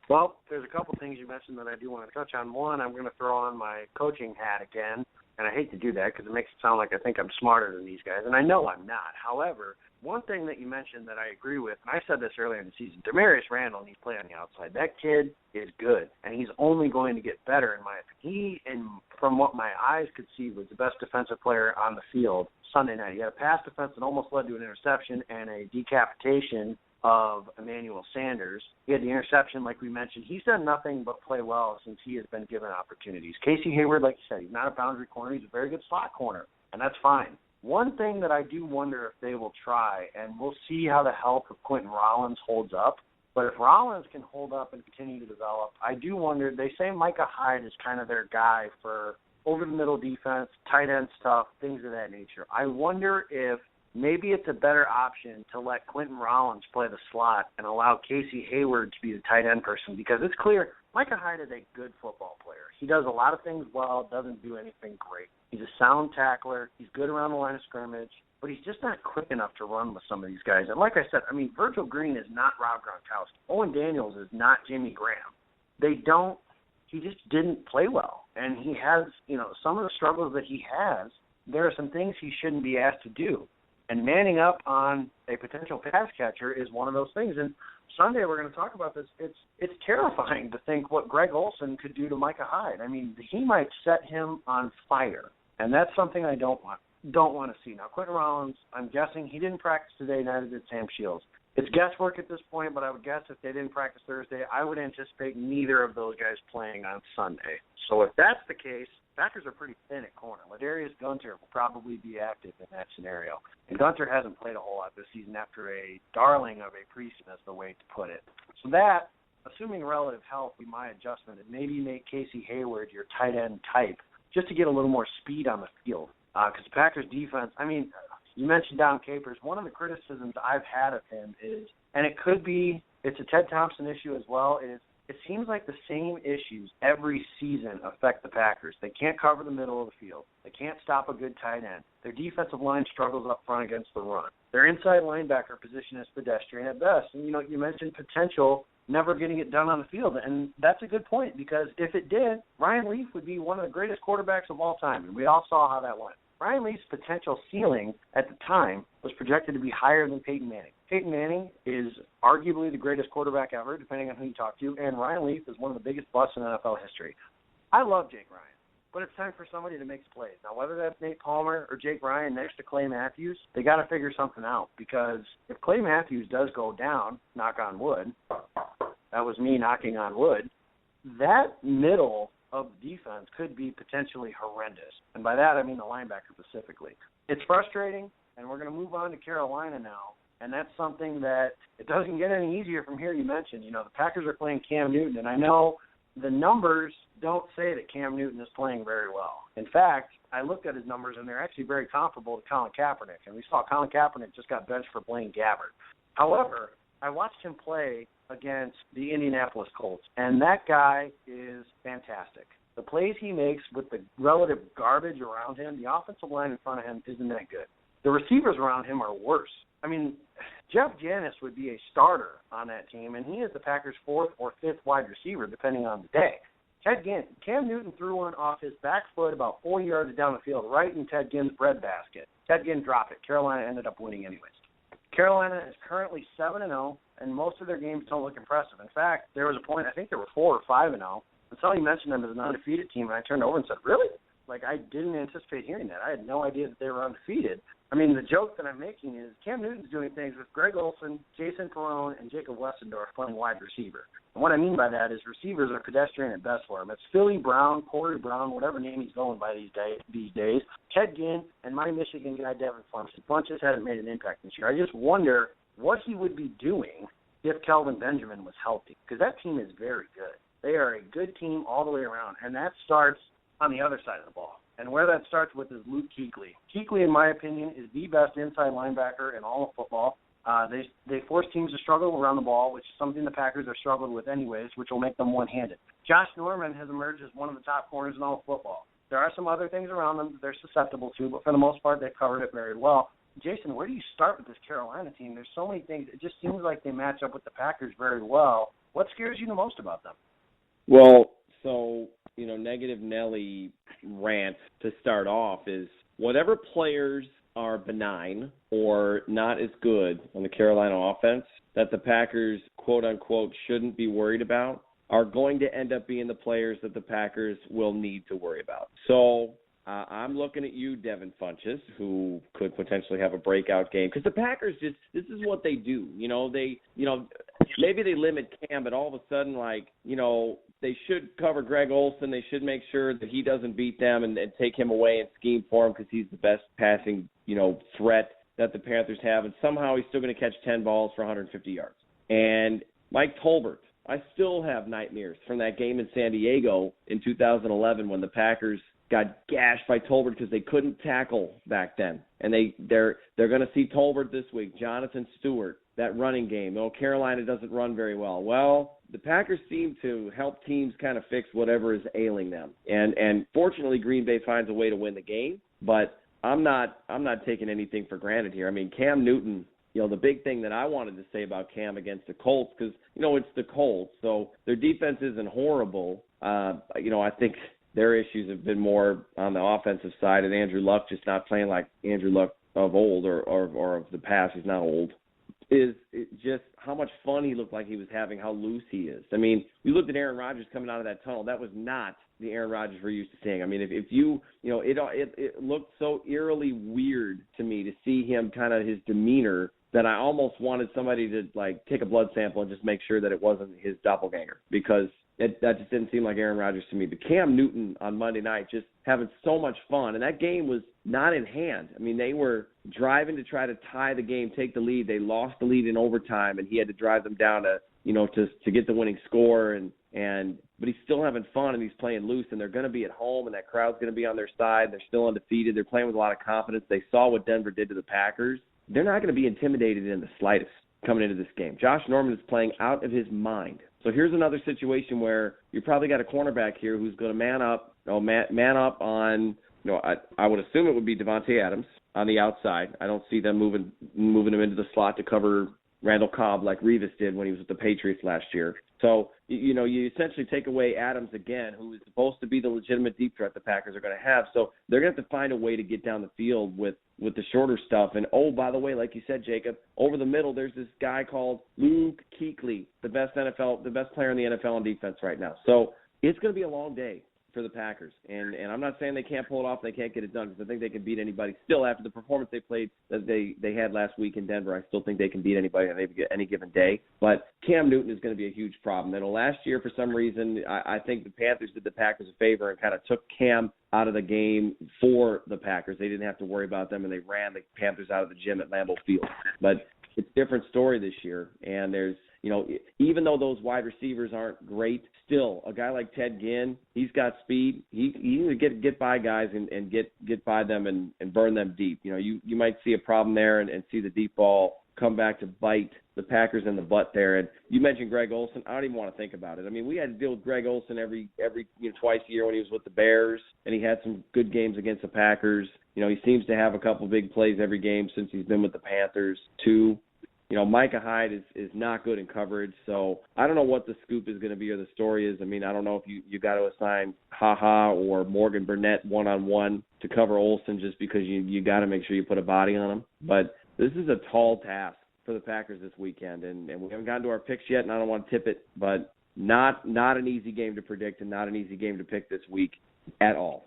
Well, there's a couple things you mentioned that I do want to touch on. One, I'm going to throw on my coaching hat again, and I hate to do that because it makes it sound like I think I'm smarter than these guys, and I know I'm not. However, one thing that you mentioned that I agree with, and I said this earlier in the season, Demarius Randall needs to play on the outside. That kid is good, and he's only going to get better in my opinion. He, and from what my eyes could see, was the best defensive player on the field Sunday night. He had a pass defense that almost led to an interception and a decapitation of Emmanuel Sanders. He had the interception, like we mentioned. He's done nothing but play well since he has been given opportunities. Casey Hayward, like you said, he's not a boundary corner. He's a very good slot corner, and that's fine. One thing that I do wonder if they will try, and we'll see how the health of Quentin Rollins holds up, but if Rollins can hold up and continue to develop, I do wonder, they say Micah Hyde is kind of their guy for over-the-middle defense, tight end stuff, things of that nature. I wonder if maybe it's a better option to let Quentin Rollins play the slot and allow Casey Hayward to be the tight end person, because it's clear Micah Hyde is a good football player. He does a lot of things well, doesn't do anything great. He's a sound tackler. He's good around the line of scrimmage, but he's just not quick enough to run with some of these guys. And like I said, I mean, Virgil Green is not Rob Gronkowski. Owen Daniels is not Jimmy Graham. He just didn't play well. And he has, some of the struggles that he has, there are some things he shouldn't be asked to do. And manning up on a potential pass catcher is one of those things. And Sunday we're going to talk about this. It's terrifying to think what Greg Olsen could do to Micah Hyde. I mean, he might set him on fire, and that's something I don't want to see. Now, Quentin Rollins, I'm guessing he didn't practice today, neither did Sam Shields. It's guesswork at this point, but I would guess if they didn't practice Thursday, I would anticipate neither of those guys playing on Sunday. So if that's the case, Packers are pretty thin at corner. Ladarius Gunter will probably be active in that scenario. And Gunter hasn't played a whole lot this season after a darling of a preseason, is the way to put it. So that, assuming relative health would be my adjustment, and maybe make Casey Hayward your tight end type just to get a little more speed on the field. Because the Packers defense, I mean, you mentioned Dom Capers. One of the criticisms I've had of him is, and it could be, it's a Ted Thompson issue as well, is it seems like the same issues every season affect the Packers. They can't cover the middle of the field. They can't stop a good tight end. Their defensive line struggles up front against the run. Their inside linebacker position is pedestrian at best. And, you mentioned potential never getting it done on the field, and that's a good point, because if it did, Ryan Leaf would be one of the greatest quarterbacks of all time, and we all saw how that went. Ryan Leaf's potential ceiling at the time was projected to be higher than Peyton Manning. Peyton Manning is arguably the greatest quarterback ever, depending on who you talk to, and Ryan Leaf is one of the biggest busts in NFL history. I love Jake Ryan, but it's time for somebody to make plays. Now, whether that's Nate Palmer or Jake Ryan next to Clay Matthews, they got to figure something out, because if Clay Matthews does go down, knock on wood, that was me knocking on wood, that middle of defense could be potentially horrendous. And by that, I mean the linebacker specifically. It's frustrating, and we're going to move on to Carolina now. And that's something that it doesn't get any easier from here. You mentioned, the Packers are playing Cam Newton, and I know the numbers don't say that Cam Newton is playing very well. In fact, I looked at his numbers, and they're actually very comparable to Colin Kaepernick. And we saw Colin Kaepernick just got benched for Blaine Gabbert. However, I watched him play against the Indianapolis Colts, and that guy is fantastic. The plays he makes with the relative garbage around him, the offensive line in front of him isn't that good. The receivers around him are worse. I mean, Jeff Janis would be a starter on that team, and he is the Packers' fourth or fifth wide receiver, depending on the day. Cam Newton threw one off his back foot about 40 yards down the field, right in Ted Ginn's breadbasket. Ted Ginn dropped it. Carolina ended up winning anyways. Carolina is currently 7-0, and most of their games don't look impressive. In fact, there was a point, I think they were 4 or 5-0, and somebody mentioned them as an undefeated team, and I turned over and said, really? Like, I didn't anticipate hearing that. I had no idea that they were undefeated. I mean, the joke that I'm making is Cam Newton's doing things with Greg Olsen, Jason Perrone, and Jacob Westendorf playing wide receiver. And what I mean by that is receivers are pedestrian at best for him. It's Philly Brown, Corey Brown, whatever name he's going by these days, Ted Ginn, and my Michigan guy, Devin Funches. Funches hasn't made an impact this year. I just wonder what he would be doing if Kelvin Benjamin was healthy, because that team is very good. They are a good team all the way around, and that starts on the other side of the ball. And where that starts with is Luke Kuechly. Kuechly, in my opinion, is the best inside linebacker in all of football. They force teams to struggle around the ball, which is something the Packers have struggled with anyways, which will make them one-handed. Josh Norman has emerged as one of the top corners in all of football. There are some other things around them that they're susceptible to, but for the most part, they've covered it very well. Jason, where do you start with this Carolina team? There's so many things. It just seems like they match up with the Packers very well. What scares you the most about them? Well, so, Negative Nelly rant to start off is whatever players are benign or not as good on the Carolina offense that the Packers, quote-unquote, shouldn't be worried about are going to end up being the players that the Packers will need to worry about. So I'm looking at you, Devin Funches, who could potentially have a breakout game, because the Packers this is what they do. Maybe they limit Cam, but all of a sudden, they should cover Greg Olsen. They should make sure that he doesn't beat them and take him away and scheme for him, because he's the best passing, threat that the Panthers have. And somehow he's still going to catch 10 balls for 150 yards. And Mike Tolbert, I still have nightmares from that game in San Diego in 2011 when the Packers got gashed by Tolbert because they couldn't tackle back then. And they're going to see Tolbert this week, Jonathan Stewart, that running game. Carolina doesn't run very well. Well, the Packers seem to help teams kind of fix whatever is ailing them. And fortunately, Green Bay finds a way to win the game. But I'm not taking anything for granted here. I mean, Cam Newton, the big thing that I wanted to say about Cam against the Colts, because, it's the Colts, so their defense isn't horrible. I think their issues have been more on the offensive side, and Andrew Luck just not playing like Andrew Luck of old or of the past. He's not old. Is just how much fun he looked like he was having, how loose he is. I mean, we looked at Aaron Rodgers coming out of that tunnel. That was not the Aaron Rodgers we're used to seeing. I mean, if you it looked so eerily weird to me to see him, kind of his demeanor, that I almost wanted somebody to take a blood sample and just make sure that it wasn't his doppelganger, because that just didn't seem like Aaron Rodgers to me. But Cam Newton on Monday night just having so much fun, and that game was not in hand. I mean, they were driving to try to tie the game, take the lead. They lost the lead in overtime, and he had to drive them down to to get the winning score, but he's still having fun and he's playing loose, and they're going to be at home and that crowd's going to be on their side. They're still undefeated. They're playing with a lot of confidence. They saw what Denver did to the Packers. They're not going to be intimidated in the slightest coming into this game. Josh Norman is playing out of his mind. So here's another situation where you probably got a cornerback here who's going to man up on, I would assume it would be Devontae Adams on the outside. I don't see them moving him into the slot to cover Randall Cobb like Revis did when he was with the Patriots last year. So, you essentially take away Adams again, who is supposed to be the legitimate deep threat the Packers are going to have. So they're going to have to find a way to get down the field with the shorter stuff. And, by the way, like you said, Jacob, over the middle there's this guy called Luke Kuechly, the best player in the NFL on defense right now. So it's going to be a long day for the Packers. And I'm not saying they can't pull it off, they can't get it done, because I think they can beat anybody. Still, after the performance they played that they had last week in Denver, I still think they can beat anybody on any given day. But Cam Newton is going to be a huge problem. And last year, for some reason, I think the Panthers did the Packers a favor and kind of took Cam out of the game for the Packers. They didn't have to worry about them, and they ran the Panthers out of the gym at Lambeau Field. But it's a different story this year, and there's even though those wide receivers aren't great, still a guy like Ted Ginn, he's got speed. He can get by guys and get by them and burn them deep. You might see a problem there and see the deep ball come back to bite the Packers in the butt there. And you mentioned Greg Olsen. I don't even want to think about it. I mean, we had to deal with Greg Olsen every twice a year when he was with the Bears, and he had some good games against the Packers. He seems to have a couple big plays every game since he's been with the Panthers too. Micah Hyde is not good in coverage, so I don't know what the scoop is going to be or the story is. I mean, I don't know if you got to assign Ha or Morgan Burnett one-on-one to cover Olsen just because you got to make sure you put a body on him. But this is a tall task for the Packers this weekend, and we haven't gotten to our picks yet, and I don't want to tip it, but not an easy game to predict and not an easy game to pick this week at all.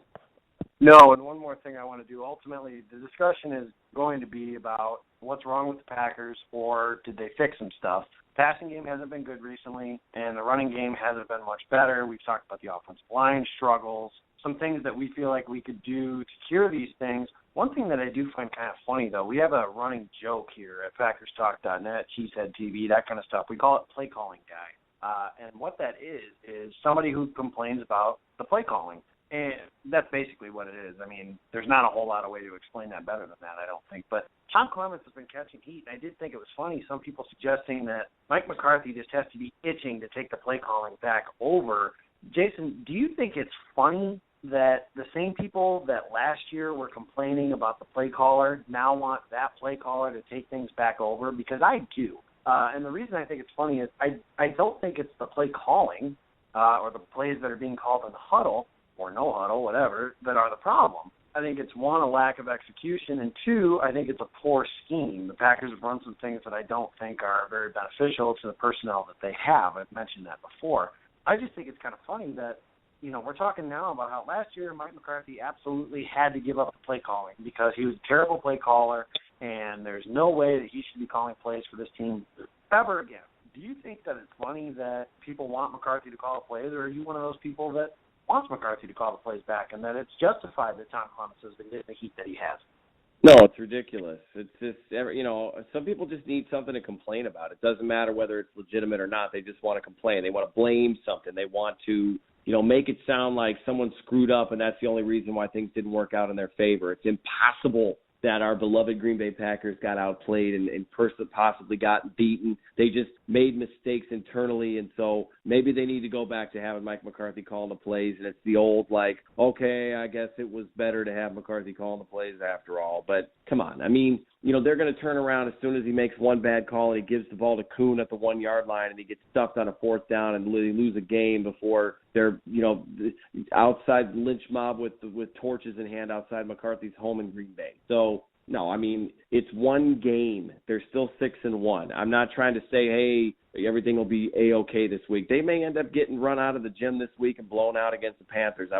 No, and one more thing I want to do. Ultimately, the discussion is going to be about what's wrong with the Packers, or did they fix some stuff. The passing game hasn't been good recently, and the running game hasn't been much better. We've talked about the offensive line struggles, some things that we feel like we could do to cure these things. One thing that I do find kind of funny, though, we have a running joke here at PackersTalk.net, She Said TV, that kind of stuff. We call it play calling guy. And what that is somebody who complains about the play calling. And that's basically what it is. I mean, there's not a whole lot of way to explain that better than that, I don't think. But Tom Clements has been catching heat, and I did think it was funny. Some people suggesting that Mike McCarthy just has to be itching to take the play calling back over. Jason, do you think it's funny that the same people that last year were complaining about the play caller now want that play caller to take things back over? Because I do. And the reason I think it's funny is I don't think it's the play calling or the plays that are being called in the huddle, or no huddle, whatever, that are the problem. I think it's, one, a lack of execution, and two, I think it's a poor scheme. The Packers have run some things that I don't think are very beneficial to the personnel that they have. I've mentioned that before. I just think it's kind of funny that, we're talking now about how last year Mike McCarthy absolutely had to give up the play calling because he was a terrible play caller, and there's no way that he should be calling plays for this team ever again. Do you think that it's funny that people want McCarthy to call plays, or are you one of those people that wants McCarthy to call the plays back, and that it's justified that Tom Clements has been getting the heat that he has? No, it's ridiculous. It's just, some people just need something to complain about. It doesn't matter whether it's legitimate or not. They just want to complain. They want to blame something. They want to, make it sound like someone screwed up, and that's the only reason why things didn't work out in their favor. It's impossible that our beloved Green Bay Packers got outplayed and possibly got beaten. They just made mistakes internally, and so maybe they need to go back to having Mike McCarthy calling the plays, and it's the old, okay, I guess it was better to have McCarthy calling the plays after all. But come on. I mean, they're going to turn around as soon as he makes one bad call and he gives the ball to Kuhn at the 1-yard line and he gets stuffed on a fourth down and they lose a game before they're, outside lynch mob with torches in hand outside McCarthy's home in Green Bay. So, no, I mean, it's one game. They're still 6-1. I'm not trying to say, hey, everything will be A-okay this week. They may end up getting run out of the gym this week and blown out against the Panthers. I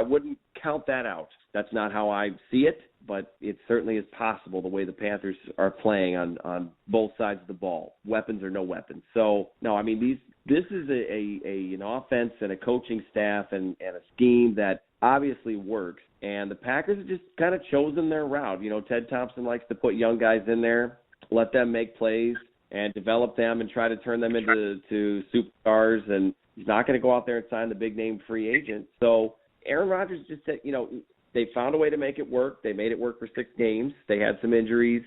wouldn't count that out. That's not how I see it, but it certainly is possible the way the Panthers are playing on both sides of the ball, weapons or no weapons. So, no, I mean, this is an offense and a coaching staff and a scheme that obviously works. And the Packers have just kind of chosen their route. Ted Thompson likes to put young guys in there, let them make plays, and develop them and try to turn them into superstars. And he's not going to go out there and sign the big-name free agent. So Aaron Rodgers just said, they found a way to make it work. They made it work for 6 games. They had some injuries.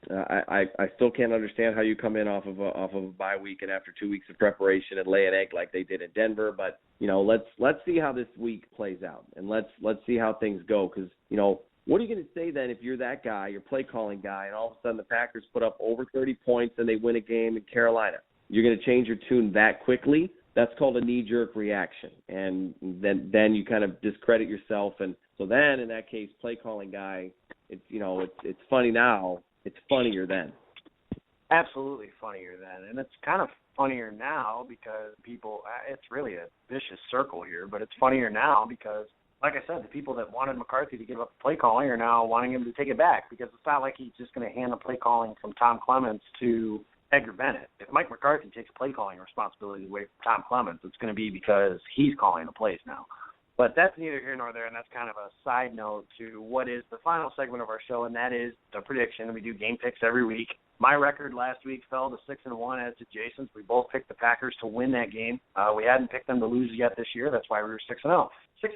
I still can't understand how you come in off of a bye week and after 2 weeks of preparation and lay an egg like they did in Denver. But let's see how this week plays out, and let's see how things go. Because what are you going to say then if you're that guy, your play calling guy, and all of a sudden the Packers put up over 30 points and they win a game in Carolina? You're going to change your tune that quickly? That's called a knee-jerk reaction, and then you kind of discredit yourself. And so then in that case, play calling guy, it's funny now. It's funnier then. Absolutely funnier then. And it's kind of funnier now because it's really a vicious circle here, but it's funnier now because, like I said, the people that wanted McCarthy to give up the play calling are now wanting him to take it back, because it's not like he's just going to hand the play calling from Tom Clements to Edgar Bennett. If Mike McCarthy takes play calling responsibility away from Tom Clements, it's going to be because he's calling the plays now. But that's neither here nor there, and that's kind of a side note to what is the final segment of our show, and that is the prediction. We do game picks every week. My record last week fell to 6-1 as did Jason's. We both picked the Packers to win that game. We hadn't picked them to lose yet this year. That's why we were 6-0.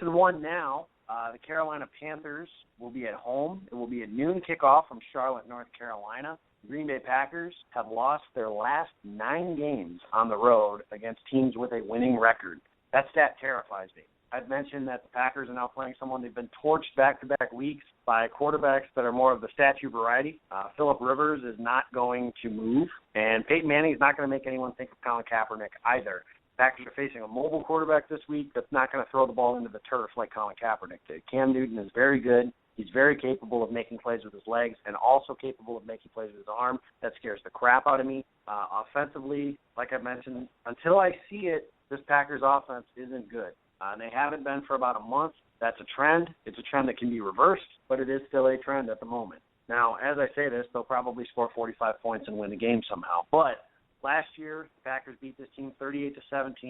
6-1 now. The Carolina Panthers will be at home. It will be a noon kickoff from Charlotte, North Carolina. Green Bay Packers have lost their last 9 games on the road against teams with a winning record. That stat terrifies me. I've mentioned that the Packers are now playing someone they've been torched back-to-back weeks by quarterbacks that are more of the statue variety. Phillip Rivers is not going to move, and Peyton Manning is not going to make anyone think of Colin Kaepernick either. The Packers are facing a mobile quarterback this week that's not going to throw the ball into the turf like Colin Kaepernick did. Cam Newton is very good. He's very capable of making plays with his legs and also capable of making plays with his arm. That scares the crap out of me. Offensively, like I mentioned, until I see it, this Packers offense isn't good. And they haven't been for about a month. That's a trend. It's a trend that can be reversed, but it is still a trend at the moment. Now, as I say this, they'll probably score 45 points and win the game somehow. But last year, the Packers beat this team 38-17.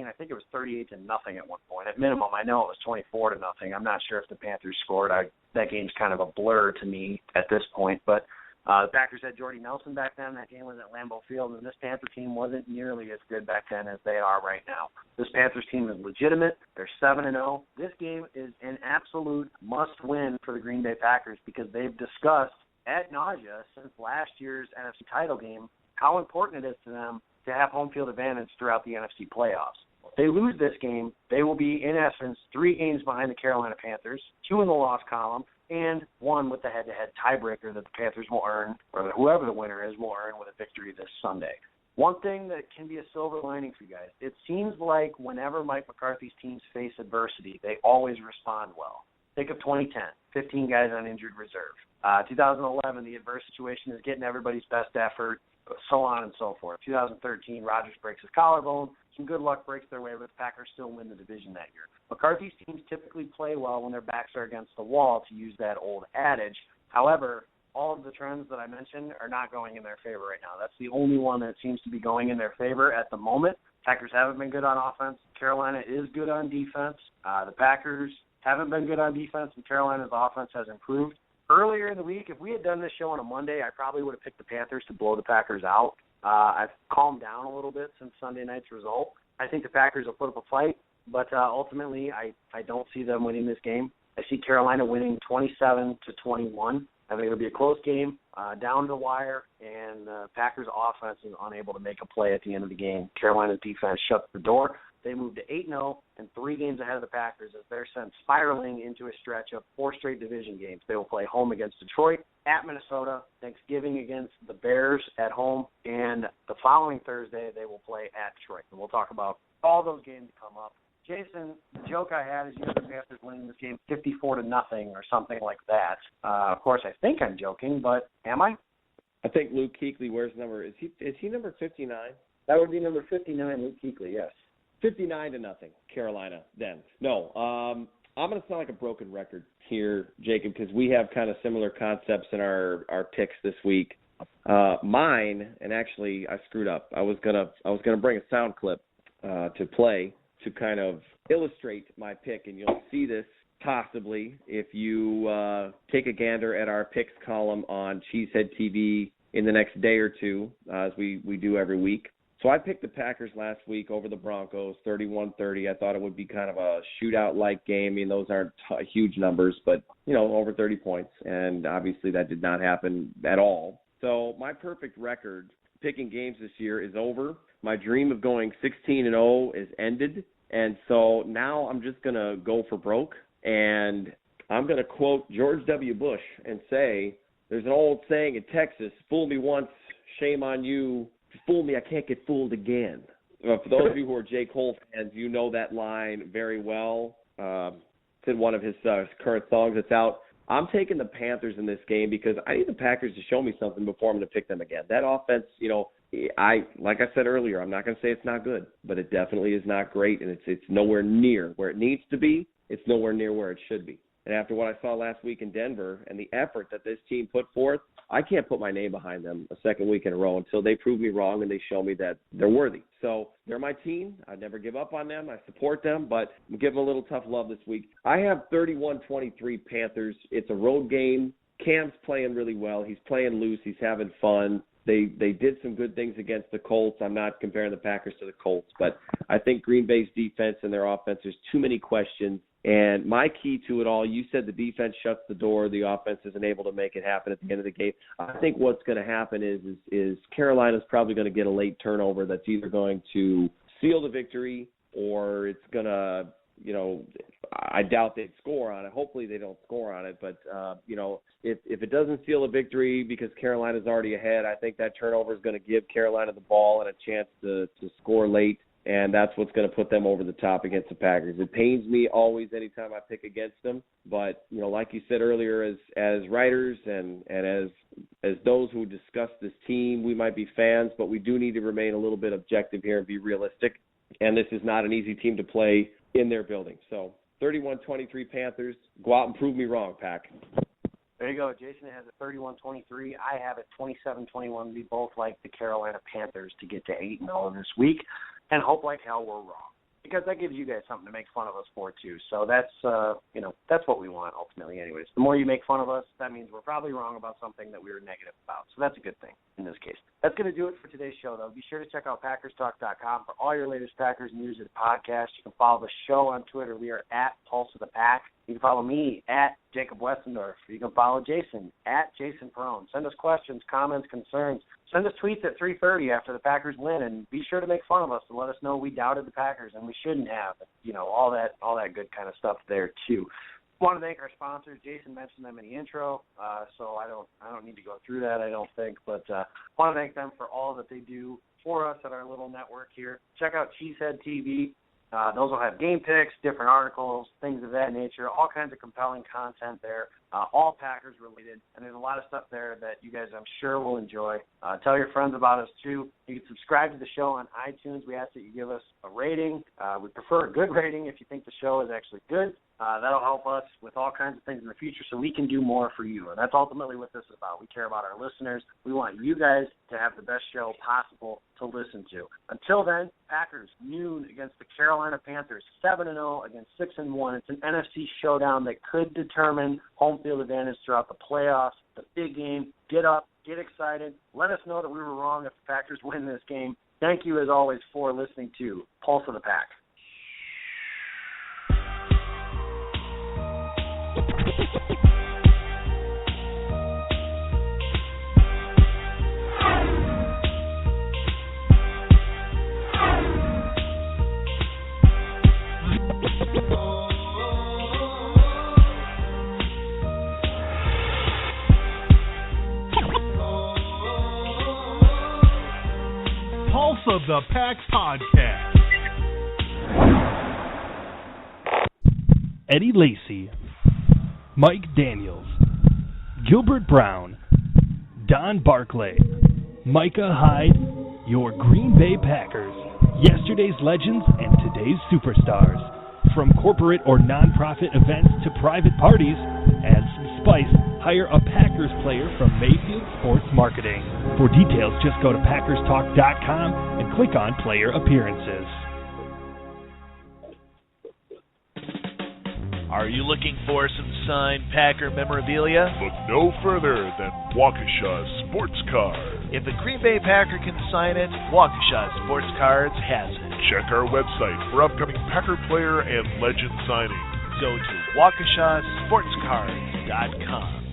I think it was 38-0 at one point. At minimum, I know it was 24-0. I'm not sure if the Panthers scored. That game's kind of a blur to me at this point. But the Packers had Jordy Nelson back then. That game was at Lambeau Field, and this Panther team wasn't nearly as good back then as they are right now. This Panthers team is legitimate. They're 7-0. This game is an absolute must-win for the Green Bay Packers because they've discussed ad nausea since last year's NFC title game how important it is to them to have home field advantage throughout the NFC playoffs. If they lose this game, they will be, in essence, 3 games behind the Carolina Panthers, 2 in the loss column, and 1 with the head-to-head tiebreaker that the Panthers will earn, or whoever the winner is will earn with a victory this Sunday. One thing that can be a silver lining for you guys, it seems like whenever Mike McCarthy's teams face adversity, they always respond well. Think of 2010, 15 guys on injured reserve. 2011, the adverse situation is getting everybody's best effort, so on and so forth. 2013, Rodgers breaks his collarbone. Some good luck breaks their way, but the Packers still win the division that year. McCarthy's teams typically play well when their backs are against the wall, to use that old adage. However, all of the trends that I mentioned are not going in their favor right now. That's the only one that seems to be going in their favor at the moment. Packers haven't been good on offense. Carolina is good on defense. The Packers haven't been good on defense, and Carolina's offense has improved. Earlier in the week, if we had done this show on a Monday, I probably would have picked the Panthers to blow the Packers out. I've calmed down a little bit since Sunday night's result. I think the Packers will put up a fight, but ultimately I don't see them winning this game. I see Carolina winning 27-21. I think it'll be a close game, down the wire, and Packers' offense is unable to make a play at the end of the game. Carolina's defense shuts the door. They moved to 8-0 and 3 games ahead of the Packers as they're sent spiraling into a stretch of 4 straight division games. They will play home against Detroit, at Minnesota, Thanksgiving against the Bears at home, and the following Thursday they will play at Detroit. And we'll talk about all those games that come up. Jason, the joke I had is you have the Panthers winning this game 54-0 or something like that. Of course, I think I'm joking, but am I? I think Luke Kuechly wears number. Is he number 59? That would be number 59, Luke Kuechly, yes. 59-0, Carolina. Then no. I'm going to sound like a broken record here, Jacob, because we have kind of similar concepts in our picks this week. Mine, and actually I screwed up. I was gonna bring a sound clip to play to kind of illustrate my pick, and you'll see this possibly if you take a gander at our picks column on Cheesehead TV in the next day or two, as we do every week. So I picked the Packers last week over the Broncos, 31-30. I thought it would be kind of a shootout-like game. I mean, those aren't huge numbers, but, over 30 points. And obviously that did not happen at all. So my perfect record picking games this year is over. My dream of going 16-0 is ended. And so now I'm just going to go for broke. And I'm going to quote George W. Bush and say, there's an old saying in Texas, fool me once, shame on you. Fool me, I can't get fooled again. For those of you who are J. Cole fans, you know that line very well. It's in one of his current songs that's out. I'm taking the Panthers in this game because I need the Packers to show me something before I'm going to pick them again. That offense, like I said earlier, I'm not going to say it's not good, but it definitely is not great, and it's nowhere near where it needs to be. It's nowhere near where it should be. And after what I saw last week in Denver and the effort that this team put forth, I can't put my name behind them a second week in a row until they prove me wrong and they show me that they're worthy. So they're my team. I'd never give up on them. I support them, but I'm giving them a little tough love this week. I have 31-23 Panthers. It's a road game. Cam's playing really well. He's playing loose. He's having fun. They did some good things against the Colts. I'm not comparing the Packers to the Colts, but I think Green Bay's defense and their offense, there's too many questions. And my key to it all, you said the defense shuts the door, the offense isn't able to make it happen at the end of the game. I think what's going to happen is Carolina's probably going to get a late turnover that's either going to seal the victory or it's going to, I doubt they'd score on it. Hopefully they don't score on it. But, if it doesn't seal a victory because Carolina's already ahead, I think that turnover is going to give Carolina the ball and a chance to score late. And that's what's going to put them over the top against the Packers. It pains me always anytime I pick against them. But, like you said earlier, as writers and as those who discuss this team, we might be fans, but we do need to remain a little bit objective here and be realistic. And this is not an easy team to play in their building. So 31-23 Panthers. Go out and prove me wrong, Pack. There you go. Jason has a 31-23. I have it 27-21. We both like the Carolina Panthers to get to 8-0 this week. And hope like hell we're wrong, because that gives you guys something to make fun of us for too. So that's that's what we want ultimately. Anyways, the more you make fun of us, that means we're probably wrong about something that we were negative about. So that's a good thing in this case. That's going to do it for today's show, though. Be sure to check out PackersTalk.com for all your latest Packers news and podcasts. You can follow the show on Twitter. We are at Pulse of the Pack. You can follow me at Jacob Westendorf. You can follow Jason at Jason Perone. Send us questions, comments, concerns. Send us tweets at 3:30 after the Packers win, and be sure to make fun of us and let us know we doubted the Packers and we shouldn't have. All that good kind of stuff there too. I want to thank our sponsors. Jason mentioned them in the intro, so I don't need to go through that, I don't think. But I want to thank them for all that they do for us at our little network here. Check out Cheesehead TV. Those will have game picks, different articles, things of that nature, all kinds of compelling content there, all Packers related. And there's a lot of stuff there that you guys, I'm sure, will enjoy. Tell your friends about us, too. You can subscribe to the show on iTunes. We ask that you give us a rating. We prefer a good rating if you think the show is actually good. That'll help us with all kinds of things in the future so we can do more for you. And that's ultimately what this is about. We care about our listeners. We want you guys to have the best show possible to listen to. Until then, Packers, noon against the Carolina Panthers, 7-0 against 6-1. It's an NFC showdown that could determine home field advantage throughout the playoffs, the big game. Get up, get excited. Let us know that we were wrong if the Packers win this game. Thank you, as always, for listening to Pulse of the Pack. Pulse of the Pack podcast. Eddie Lacy, Mike Daniels, Gilbert Brown, Don Barclay, Micah Hyde, your Green Bay Packers, yesterday's legends and today's superstars. From corporate or nonprofit events to private parties, add some spice, hire a Packers player from Mayfield Sports Marketing. For details, just go to PackersTalk.com and click on Player Appearances. Are you looking for some signed Packer memorabilia? Look no further than Waukesha Sports Card. If the Green Bay Packer can sign it, Waukesha Sports Cards has it. Check our website for upcoming Packer player and legend signings. Go to WaukeshaSportsCards.com.